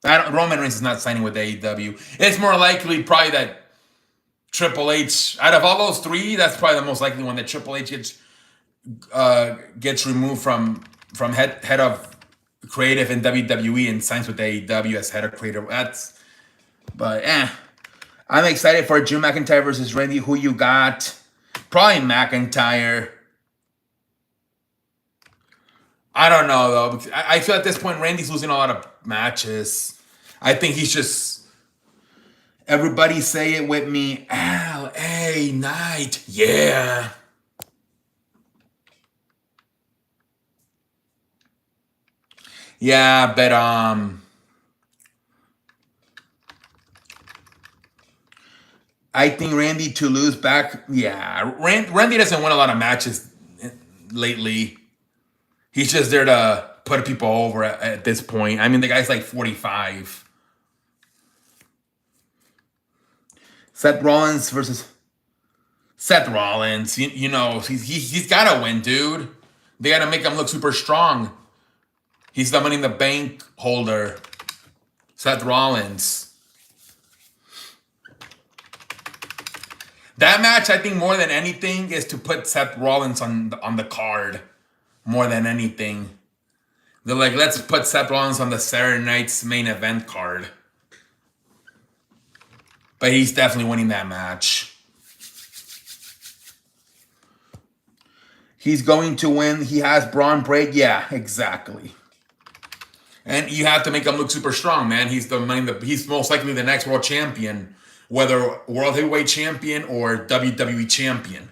S1: Roman Reigns is not signing with AEW. It's more likely probably that Triple H, out of all those 3, that's probably the most likely one that Triple H gets removed from head of creative in WWE and signs with AEW as head of creative. I'm excited for Drew McIntyre versus Randy. Who you got? Probably McIntyre. I don't know though. I feel at this point Randy's losing a lot of matches. I think he's just. Everybody say it with me. LA Knight. Yeah. Yeah, but
S2: I think Randy to lose back.
S1: yeah, Randy doesn't win a lot of matches lately. He's just there to put people over at this point. I mean, the guy's like 45.
S2: Seth Rollins versus.
S1: Seth Rollins, you know, he's got to win, dude. They got to make him look super strong. He's the Money in the Bank holder. Seth Rollins. That match, I think, more than anything, is to put Seth Rollins on the card. More than anything. They're like, let's put Seth Rollins on the Saturday night's main event card. But he's definitely winning that match.
S2: He's going to win. He has Braun Break. Yeah, exactly.
S1: And you have to make him look super strong, man. He's most likely the next world champion, whether world heavyweight champion or WWE champion.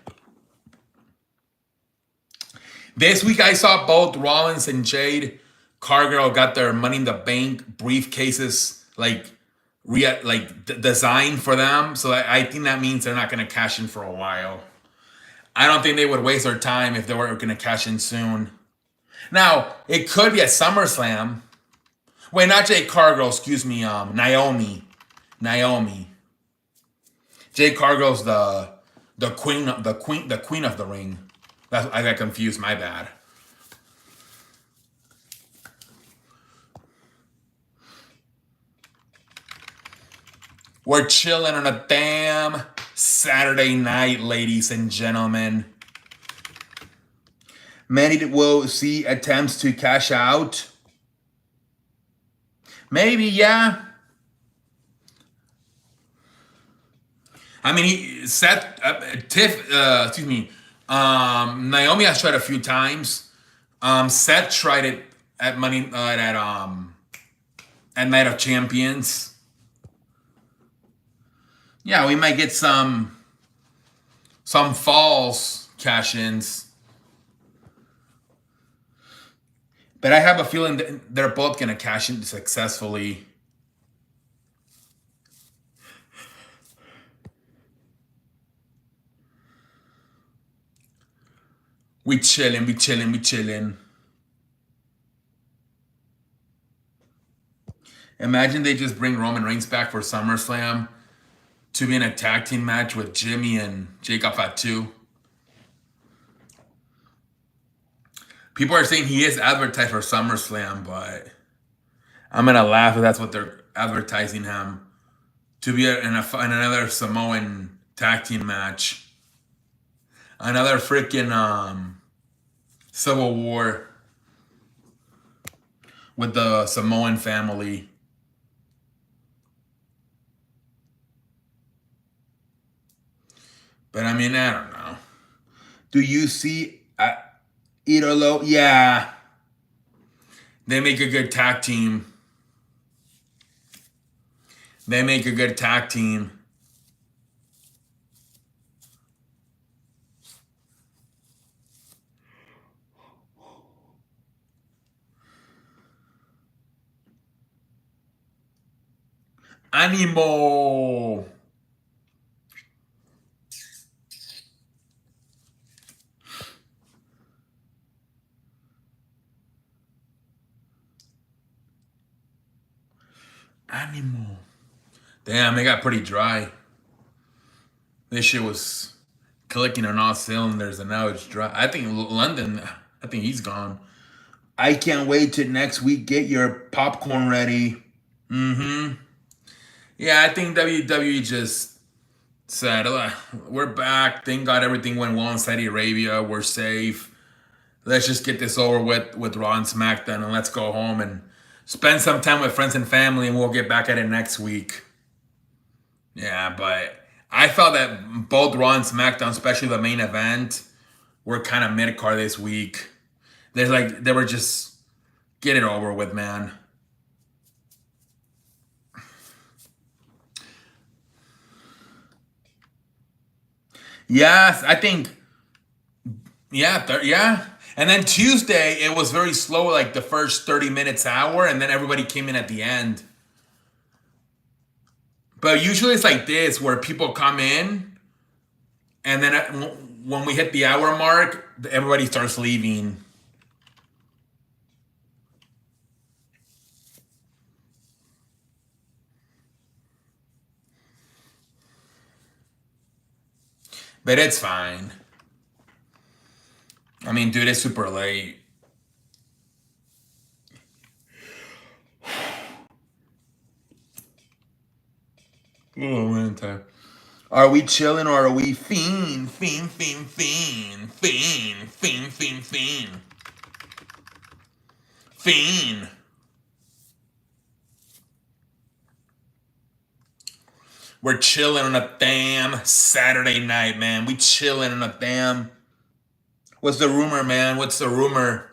S1: This week I saw both Rollins and Jade Cargill got their Money in the Bank briefcases designed for them. So I think that means they're not going to cash in for a while. I don't think they would waste their time if they were going to cash in soon. Now, it could be at SummerSlam. Wait, not Jade Cargill, excuse me, Naomi. Jade Cargill's the queen of the ring. I got confused, my bad. We're chilling on a damn Saturday night, ladies and gentlemen.
S2: Many will see attempts to cash out.
S1: Maybe, yeah. I mean, Naomi has tried a few times. Seth tried it at Night of Champions. Yeah, we might get some false cash-ins. But I have a feeling that they're both going to cash in successfully. We chilling. Imagine they just bring Roman Reigns back for SummerSlam to be in a tag team match with Jimmy and Jacob Fatu. People are saying he is advertised for SummerSlam, but I'm going to laugh if that's what they're advertising him. To be in another Samoan tag team match. Another freaking Civil War with the Samoan family. But I mean, I don't know.
S2: Do you see Idolo? Yeah.
S1: They make a good tag team. They make a good tag team. Animo. Animo. Damn, it got pretty dry. This shit was clicking on all cylinders, and now it's dry. I think London, I think he's gone.
S2: I can't wait till next week. Get your popcorn ready.
S1: Mm-hmm. Yeah, I think WWE just said, we're back. Thank God everything went well in Saudi Arabia. We're safe. Let's just get this over with Raw and SmackDown, and let's go home and spend some time with friends and family, and we'll get back at it next week. Yeah, but I felt that both Raw and SmackDown, especially the main event, were kind of mid-card this week. They were just get it over with, man.
S2: Yes, I think.
S1: Yeah. And then Tuesday, it was very slow, like the first 30 minutes, hour, and then everybody came in at the end. But usually it's like this, where people come in, and then when we hit the hour mark, everybody starts leaving. But it's fine. I mean, dude, it's super late. Oh, man, time.
S2: Are we chilling or are we
S1: Fiend. We're chilling on a damn Saturday night, man. We chilling on a damn. What's the rumor, man? What's the rumor?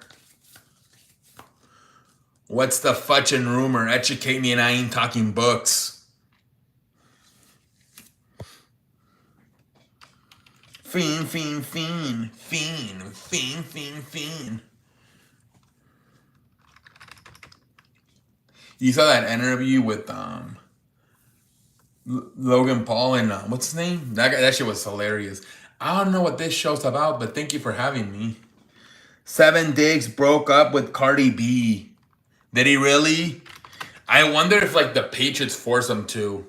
S1: What's the fudging rumor? Educate me and I ain't talking books. Fiend. You saw that interview with Logan Paul and what's his name? That shit was hilarious. I don't know what this show's about, but thank you for having me.
S2: 7 Diggs broke up with Cardi B?
S1: Did he really? I wonder if like the Patriots forced him to.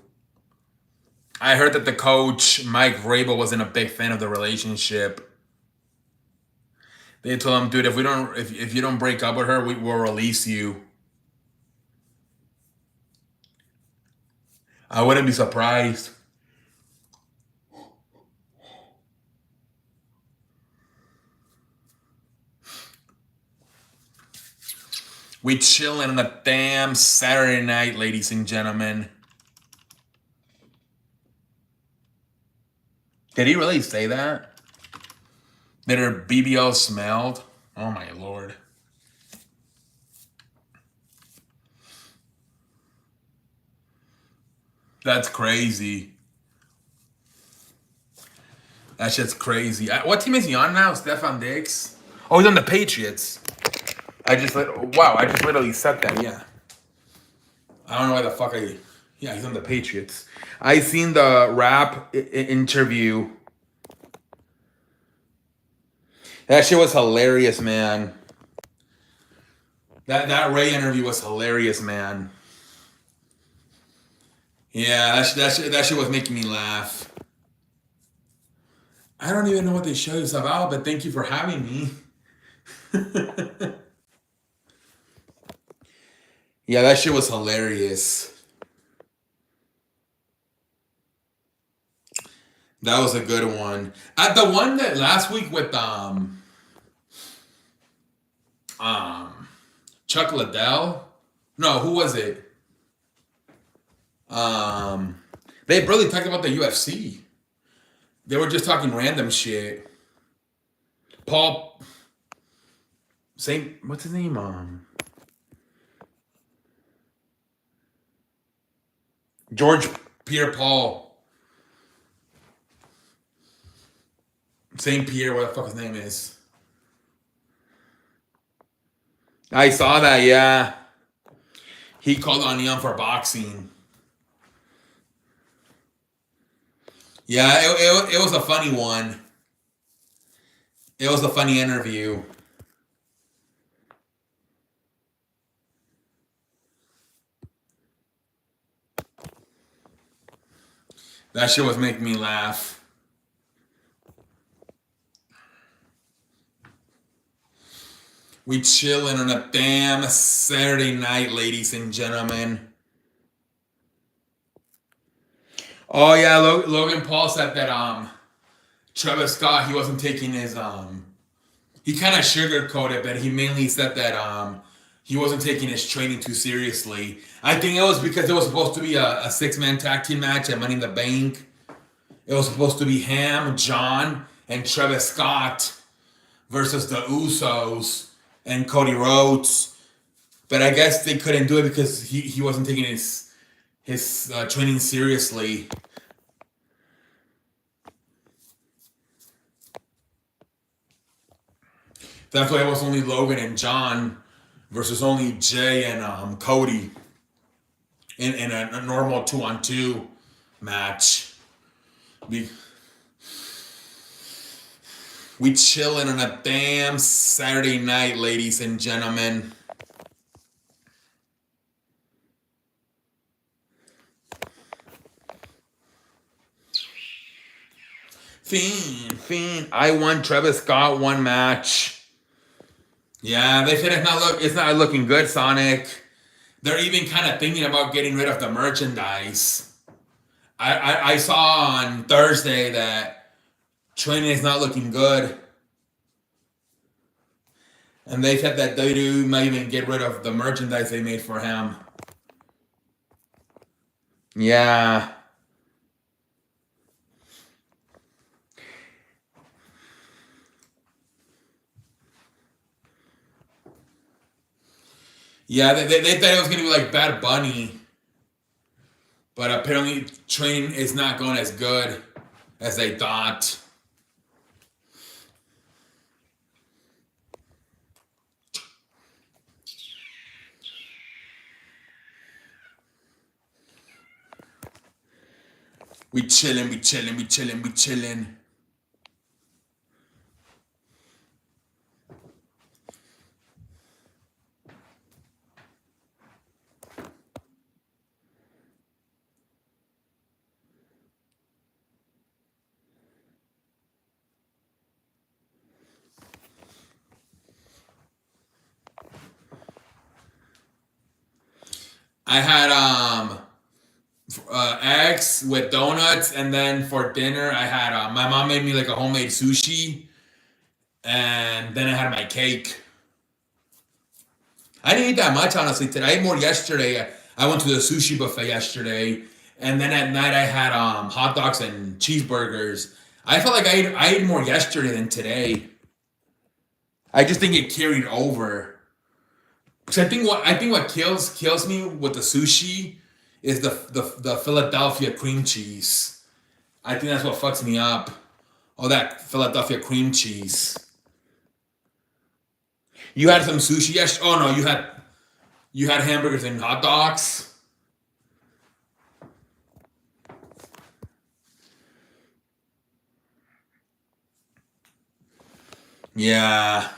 S1: I heard that the coach Mike Vrabel wasn't a big fan of the relationship. They told him, dude, if you don't break up with her, we'll release you. I wouldn't be surprised. We chilling on a damn Saturday night, ladies and gentlemen. Did he really say that? That her BBL smelled? Oh my lord. That's crazy. That shit's crazy. What team is he on now? Stefan Diggs? Oh, he's on the Patriots. I just literally said that, yeah. I don't know why the fuck yeah, he's on the Patriots. I seen the rap interview. That shit was hilarious, man. That Ray interview was hilarious, man. Yeah, that shit was making me laugh. I don't even know what this show is about, but thank you for having me. Yeah, that shit was hilarious. That was a good one. The one that last week with um, Chuck Liddell. No, who was it? They barely talked about the UFC. They were just talking random shit. Paul, what's his name? George Pierre Paul. St. Pierre, what the fuck his name is. I saw that, yeah. He called on Neon for boxing. Yeah, it was a funny one. It was a funny interview. That shit was making me laugh. We chilling on a damn Saturday night, ladies and gentlemen. Oh yeah, Logan Paul said that Travis Scott, he wasn't taking his he kind of sugarcoated, but he mainly said that he wasn't taking his training too seriously. I think it was because it was supposed to be a six-man tag team match at Money in the Bank. It was supposed to be Ham, John, and Travis Scott versus the Usos and Cody Rhodes. But I guess they couldn't do it because he wasn't taking his training seriously. That's why it was only Logan and John versus only Jay and Cody in a normal 2-on-2 match. We chilling on a damn Saturday night, ladies and gentlemen. Fiend. I won. Travis Scott one match. Yeah, they said it's not looking good, Sonic. They're even kind of thinking about getting rid of the merchandise. I saw on Thursday that training is not looking good. And they said that WWE might even get rid of the merchandise they made for him. Yeah. Yeah, they thought it was going to be like Bad Bunny. But apparently training is not going as good as they thought. We chilling. I had eggs with donuts, and then for dinner I had my mom made me like a homemade sushi, and then I had my cake. I didn't eat that much honestly today. I ate more yesterday. I went to the sushi buffet yesterday, and then at night I had hot dogs and cheeseburgers. I felt like I ate more yesterday than today. I just think it carried over. Because I think what kills me with the sushi is the Philadelphia cream cheese. I think that's what fucks me up. All that Philadelphia cream cheese. You had some sushi yesterday? Oh no, you had hamburgers and hot dogs. Yeah.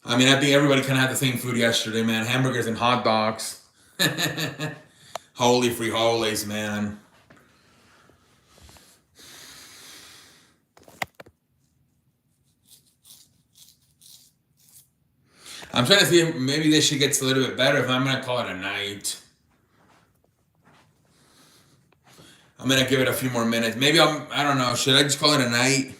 S1: I mean, I think everybody kind of had the same food yesterday, man. Hamburgers and hot dogs. Holy free holies, man. I'm trying to see if maybe this shit gets a little bit better if I'm going to call it a night. I'm gonna give it a few more minutes. Maybe I don't know. Should I just call it a night?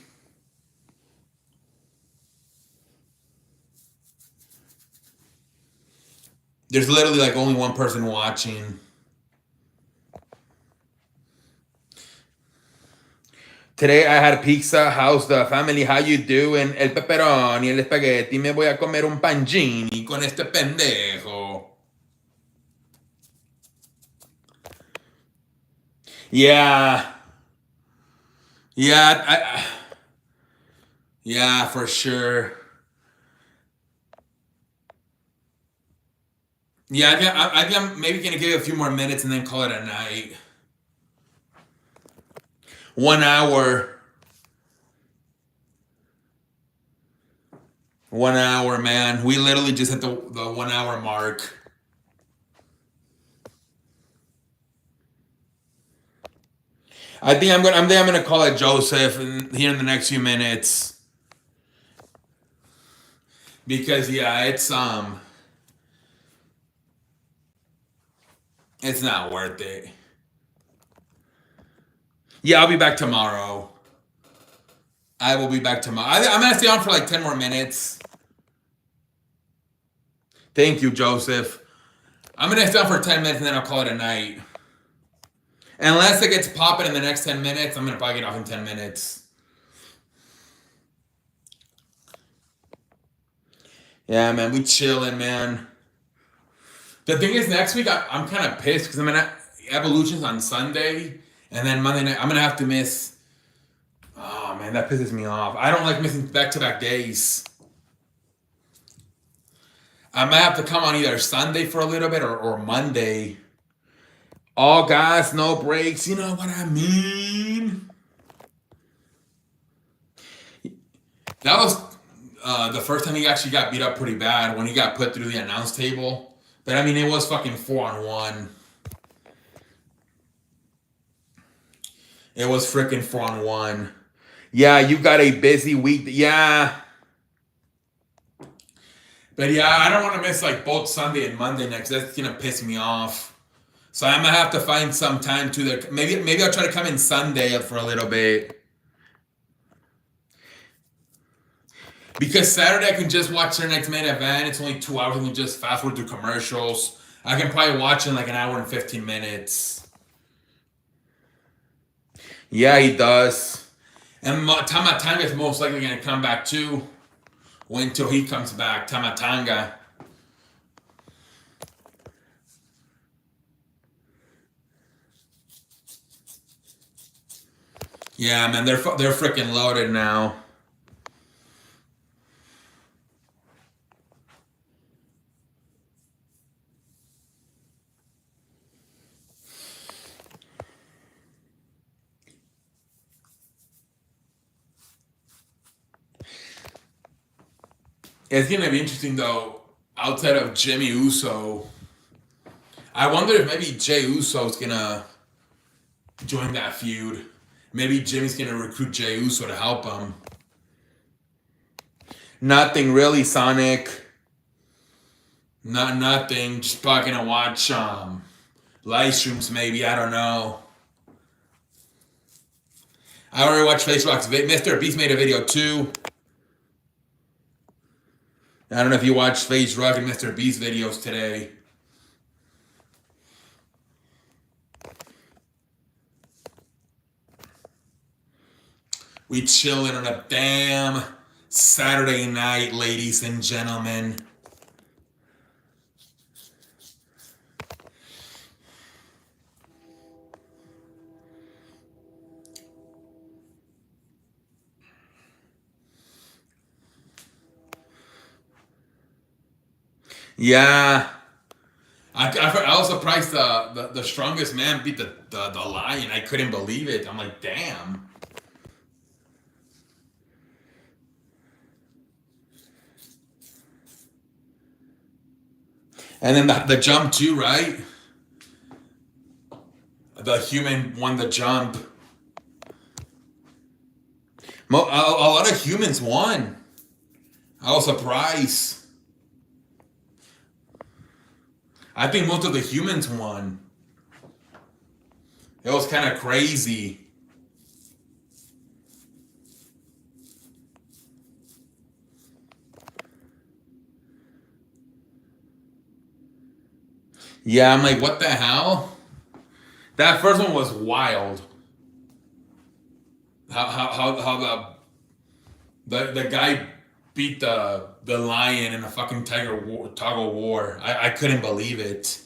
S1: There's literally like only one person watching. Today I had pizza. How's the family? How you doing? El pepperoni, el espagueti. Me voy a comer un pancini con este pendejo. Yeah. Yeah, yeah, for sure. Yeah, I think I'm maybe gonna give it a few more minutes and then call it a night. 1 hour. 1 hour, man. We literally just hit the 1 hour mark. I think I'm gonna call it Joseph here in the next few minutes. Because yeah, it's not worth it. Yeah, I'll be back tomorrow. I will be back tomorrow. I'm gonna stay on for like 10 more minutes. Thank you, Joseph. I'm gonna stay on for 10 minutes and then I'll call it a night. Unless it gets popping in the next 10 minutes, I'm gonna probably get off in 10 minutes. Yeah, man, we chilling, man. The thing is, next week I'm kind of pissed because I'm gonna Evolution's on Sunday, and then Monday night I'm gonna have to miss. Oh man, that pisses me off. I don't like missing back-to-back days. I might have to come on either Sunday for a little bit or Monday. All gas, no breaks. You know what I mean? That was the first time he actually got beat up pretty bad when he got put through the announce table. But I mean, it was fucking 4-on-1. It was freaking 4-on-1. Yeah, you got a busy week. Yeah. But yeah, I don't want to miss like both Sunday and Monday next. That's gonna piss me off. So I'm gonna have to find some time to the maybe I'll try to come in Sunday for a little bit. Because Saturday I can just watch their next main event. It's only 2 hours. I can just fast forward through commercials. I can probably watch in like an hour and 15 minutes. Yeah, he does. And Tamatanga is most likely going to come back too. Wait until he comes back. Tamatanga. Yeah, man, they're freaking loaded now. It's gonna be interesting though. Outside of Jimmy Uso, I wonder if maybe Jey Uso's gonna join that feud. Maybe Jimmy's gonna recruit Jey Uso to help him. Nothing really, Sonic. Nothing. Just probably gonna watch live streams maybe. I don't know. I already watched Facebook's Mr. Beast made a video too. I don't know if you watched FaZe Rug and Mr. Beast videos today. We chilling on a damn Saturday night, ladies and gentlemen. Yeah. I was surprised the strongest man beat the lion. I couldn't believe it. I'm like, damn. And then the jump too, right? The human won the jump. A lot of humans won. I was surprised. I think most of the humans won. It was kind of crazy. Yeah, I'm like, what the hell? That first one was wild. How the guy beat the lion in a fucking tug of war. I couldn't believe it.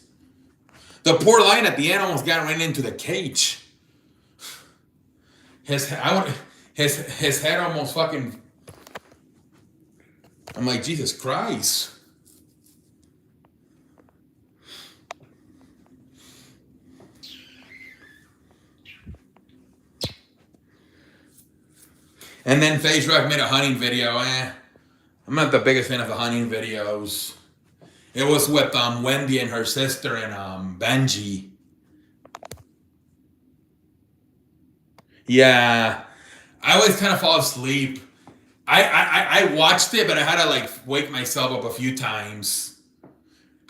S1: The poor lion at the end almost got ran into the cage. His I would his head almost fucking. I'm like, Jesus Christ. And then FaZe Rock made a hunting video. I'm not the biggest fan of the hunting videos. It was with Wendy and her sister and Benji. Yeah, I always kind of fall asleep. I watched it, but I had to like wake myself up a few times.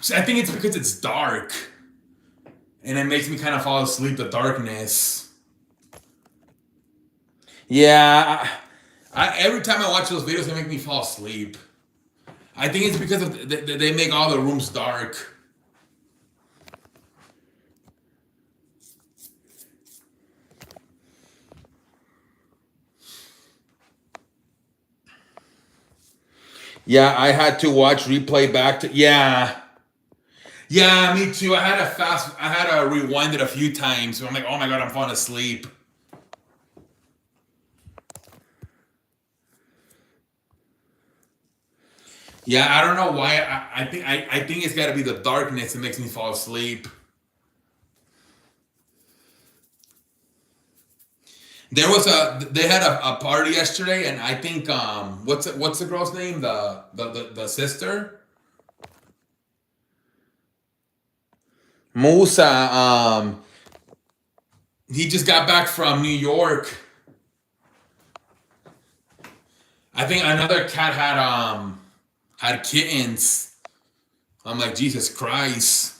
S1: So I think it's because it's dark, and it makes me kind of fall asleep. The darkness. Yeah, every time I watch those videos, they make me fall asleep. I think it's because they make all the rooms dark. Yeah, I had to watch replay back to yeah, me too. I had to rewind it a few times. So I'm like, oh my god, I'm falling asleep. Yeah, I don't know why. I think it's got to be the darkness that makes me fall asleep. They had a party yesterday, and I think what's the girl's name? The sister Musa. He just got back from New York. I think another cat had kittens. I'm like, Jesus Christ.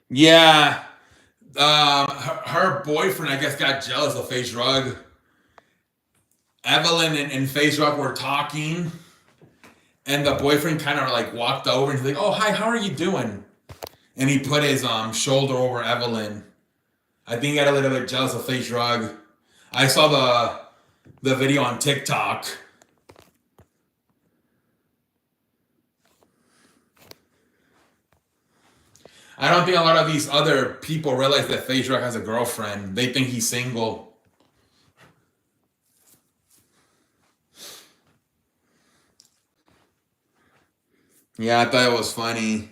S1: Yeah. Her boyfriend, I guess, got jealous of FaZe Rug. Evelyn and FaZe Rug were talking, and the boyfriend kind of like walked over and he's like, "Oh, hi, how are you doing?" And he put his shoulder over Evelyn. I think he got a little bit jealous of FaZe Rug. I saw the video on TikTok. I don't think a lot of these other people realize that FaZe Rug has a girlfriend. They think he's single. Yeah, I thought it was funny.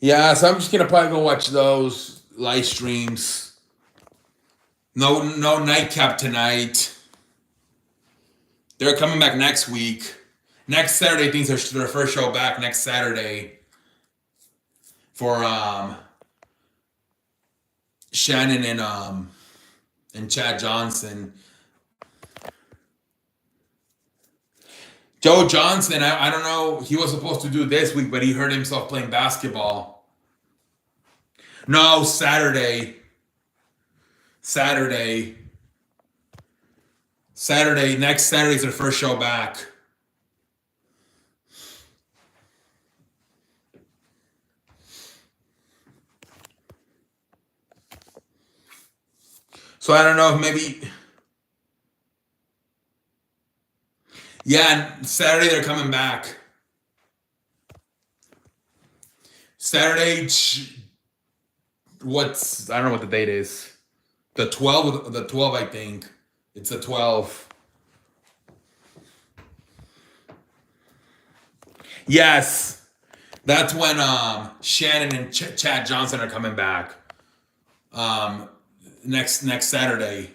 S1: Yeah, so I'm just gonna probably go watch those live streams. No nightcap tonight. They're coming back next week. Next Saturday, I think is their first show back next Saturday for Shannon and Chad Johnson. Joe Johnson, I don't know, he was supposed to do this week, but he hurt himself playing basketball. No, Saturday. Next Saturday's their first show back. So I don't know if maybe. Yeah, Saturday they're coming back. Saturday, I don't know what the date is. The 12, I think. It's the 12. Yes. That's when Shannon and Chad Johnson are coming back. Next Saturday.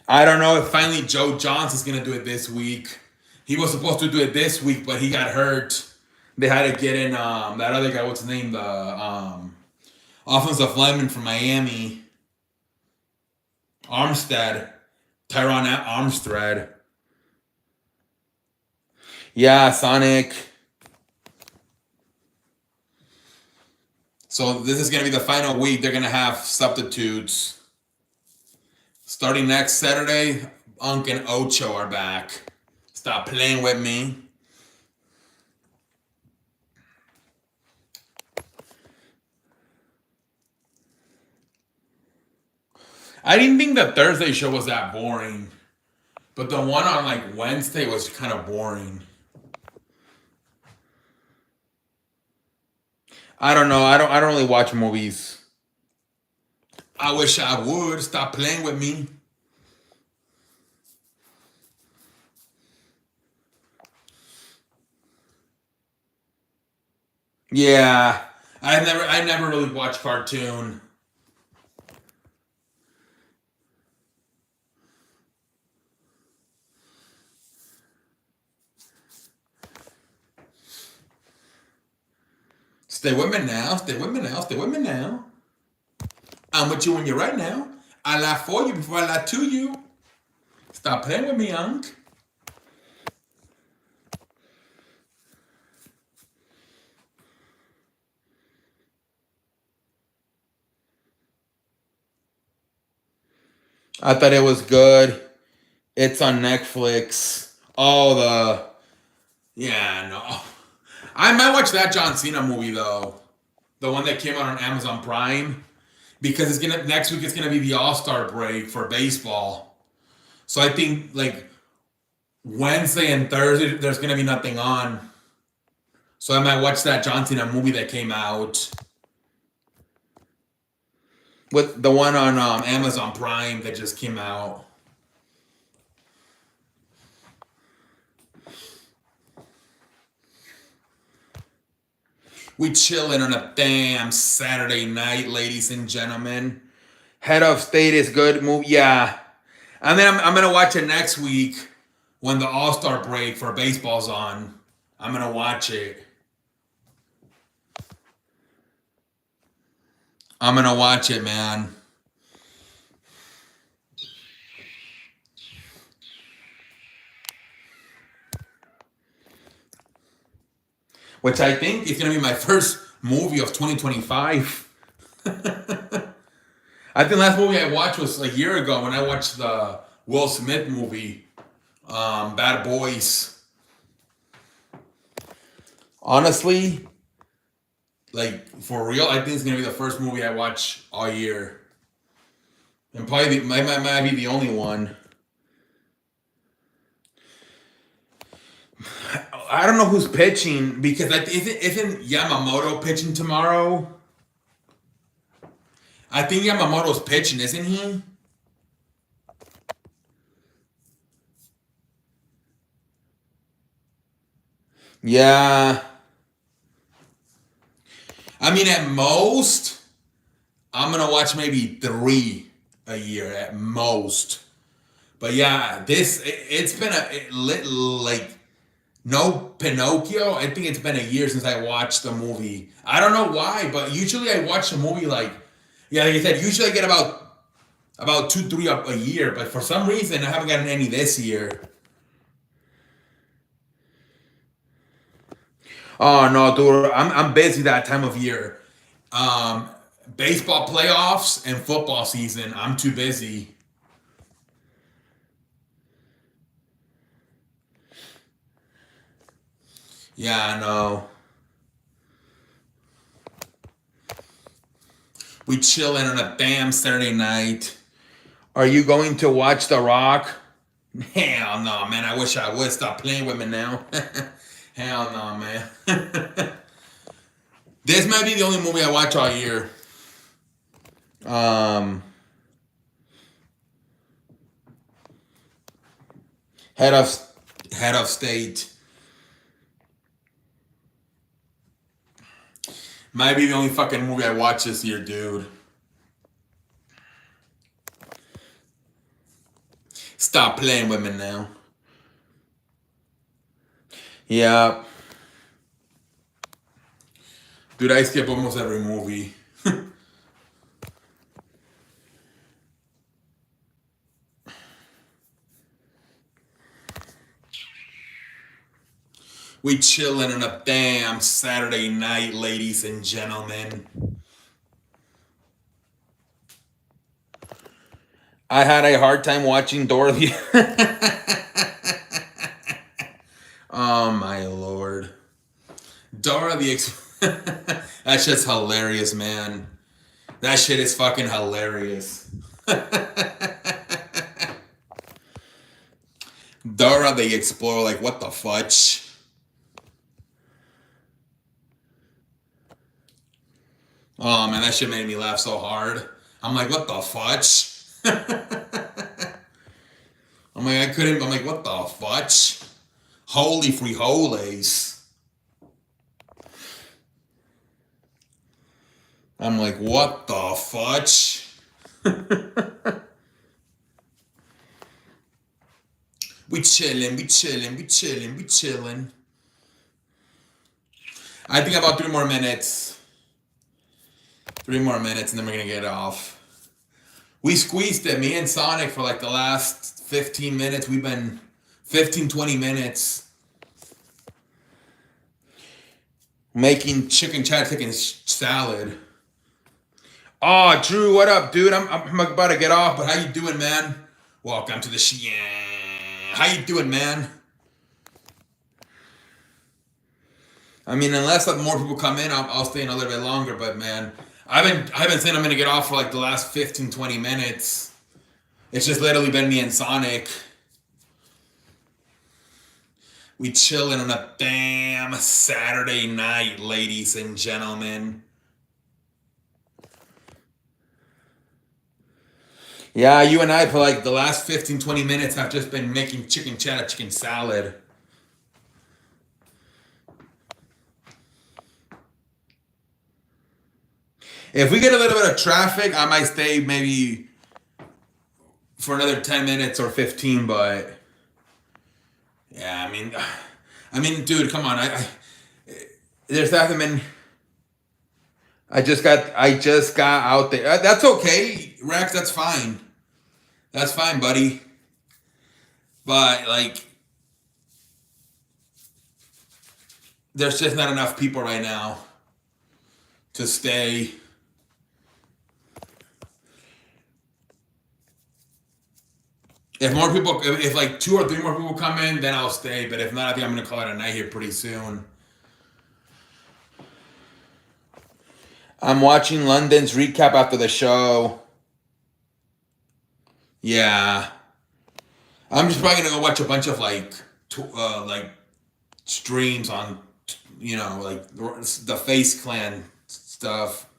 S1: I don't know if finally Joe Johnson's gonna do it this week. He was supposed to do it this week, but he got hurt. They had to get in that other guy. What's his name? Offensive lineman from Miami. Armstead. Tyron Armstead. Yeah, Sonic. So this is going to be the final week. They're going to have substitutes. Starting next Saturday, Unk and Ocho are back. Stop playing with me. I didn't think the Thursday show was that boring. But the one on like Wednesday was kind of boring. I don't know. I don't really watch movies. I wish I would. Stop playing with me. Yeah. I never really watched cartoon. Stay with me now. Stay with me now. Stay with me now. I'm with you when you're right now. I lie for you before I lie to you. Stop playing with me, Unc. I thought it was good. It's on Netflix. Oh, yeah, no. I might watch that John Cena movie though. The one that came out on Amazon Prime. Because next week it's gonna be the All-Star break for baseball. So I think like Wednesday and Thursday there's gonna be nothing on. So I might watch that John Cena movie that came out. With the one on Amazon Prime that just came out. We chilling on a damn Saturday night, ladies and gentlemen. Head of State is good movie. Yeah. And then I'm gonna watch it next week when the All-Star break for baseball's on. I'm gonna watch it. I'm gonna watch it, man. Which I think is gonna be my first movie of 2025. I think the last movie I watched was a year ago when I watched the Will Smith movie, Bad Boys. Honestly, like for real, I think it's gonna be the first movie I watch all year, and probably might be the only one. I don't know who's pitching because isn't Yamamoto pitching tomorrow? I think Yamamoto's pitching, isn't he? Yeah. I mean, at most, I'm gonna watch maybe 3 a year at most. But yeah, it's been like no Pinocchio. I think it's been a year since I watched the movie. I don't know why, but usually I watch a movie like I said, usually I get about 2, 3 up a year. But for some reason, I haven't gotten any this year. Oh no, dude, I'm busy that time of year. Baseball playoffs and football season. I'm too busy. Yeah, I know. We chilling on a damn Saturday night. Are you going to watch The Rock? Hell no, man. I wish I would. Stop playing with me now. Hell no, man. This might be the only movie I watch all year. Head of State. Might be the only fucking movie I watch this year, dude. Stop playing with me now. Yeah. Dude, I skip almost every movie. We chilling on a damn Saturday night, ladies and gentlemen. I had a hard time watching Dorothy. Oh my lord. Dora the That shit's hilarious, man. That shit is fucking hilarious. Dora the Explorer, like, what the fudge? Oh man, that shit made me laugh so hard. I'm like, what the fudge? I'm like, what the fudge? Holy frijoles. I'm like, what the fudge? We chilling. I think about 3 more minutes. 3 more minutes and then we're gonna get off. We squeezed it, me and Sonic, for like the last 15 minutes. We've been 15, 20 minutes making chicken salad. Oh, Drew, what up, dude? I'm about to get off, but how you doing, man? Welcome to the show. How you doing, man? I mean, unless more people come in, I'll stay in a little bit longer, but man, I've been saying I'm gonna get off for like the last 15, 20 minutes. It's just literally been me and Sonic. We chilling on a damn Saturday night, ladies and gentlemen. Yeah, you and I for like the last 15, 20 minutes have just been making chicken salad. If we get a little bit of traffic, I might stay maybe for another 10 minutes or 15, but yeah, I mean, dude, come on. There's nothing been. I just got out there. That's okay, Rex. That's fine. That's fine, buddy. But like, there's just not enough people right now to stay. If more people, if like 2 or 3 more people come in, then I'll stay. But if not, I think I'm gonna call it a night here pretty soon. I'm watching London's recap after the show. Yeah, I'm just probably gonna go watch a bunch of like streams on, like the Face Clan stuff.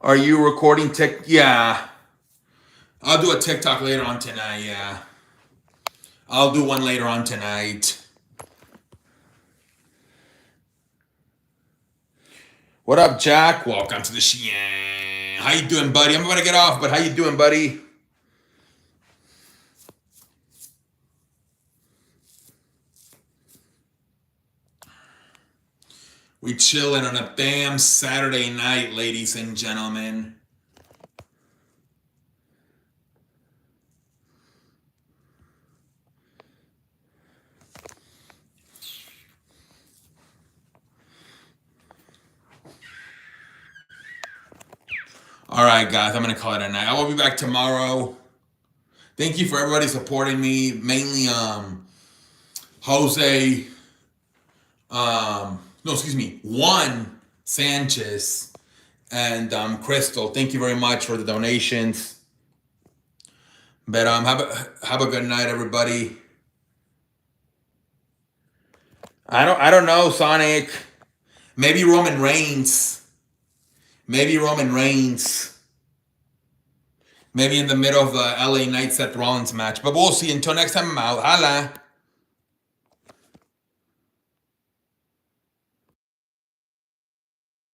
S1: Are you recording Yeah. I'll do a TikTok later on tonight, yeah. I'll do one later on tonight. What up, Jack? Welcome to the show. How you doing, buddy? I'm about to get off, but how you doing, buddy? We chilling on a damn Saturday night, ladies and gentlemen. All right, guys, I'm going to call it a night. I will be back tomorrow. Thank you for everybody supporting me, mainly Jose, Juan Sanchez and Crystal. Thank you very much for the donations. But have a good night, everybody. I don't know, Sonic. Maybe Roman Reigns. Maybe in the middle of the LA Knight Seth Rollins match. But we'll see. Until next time, I'm out. Holla.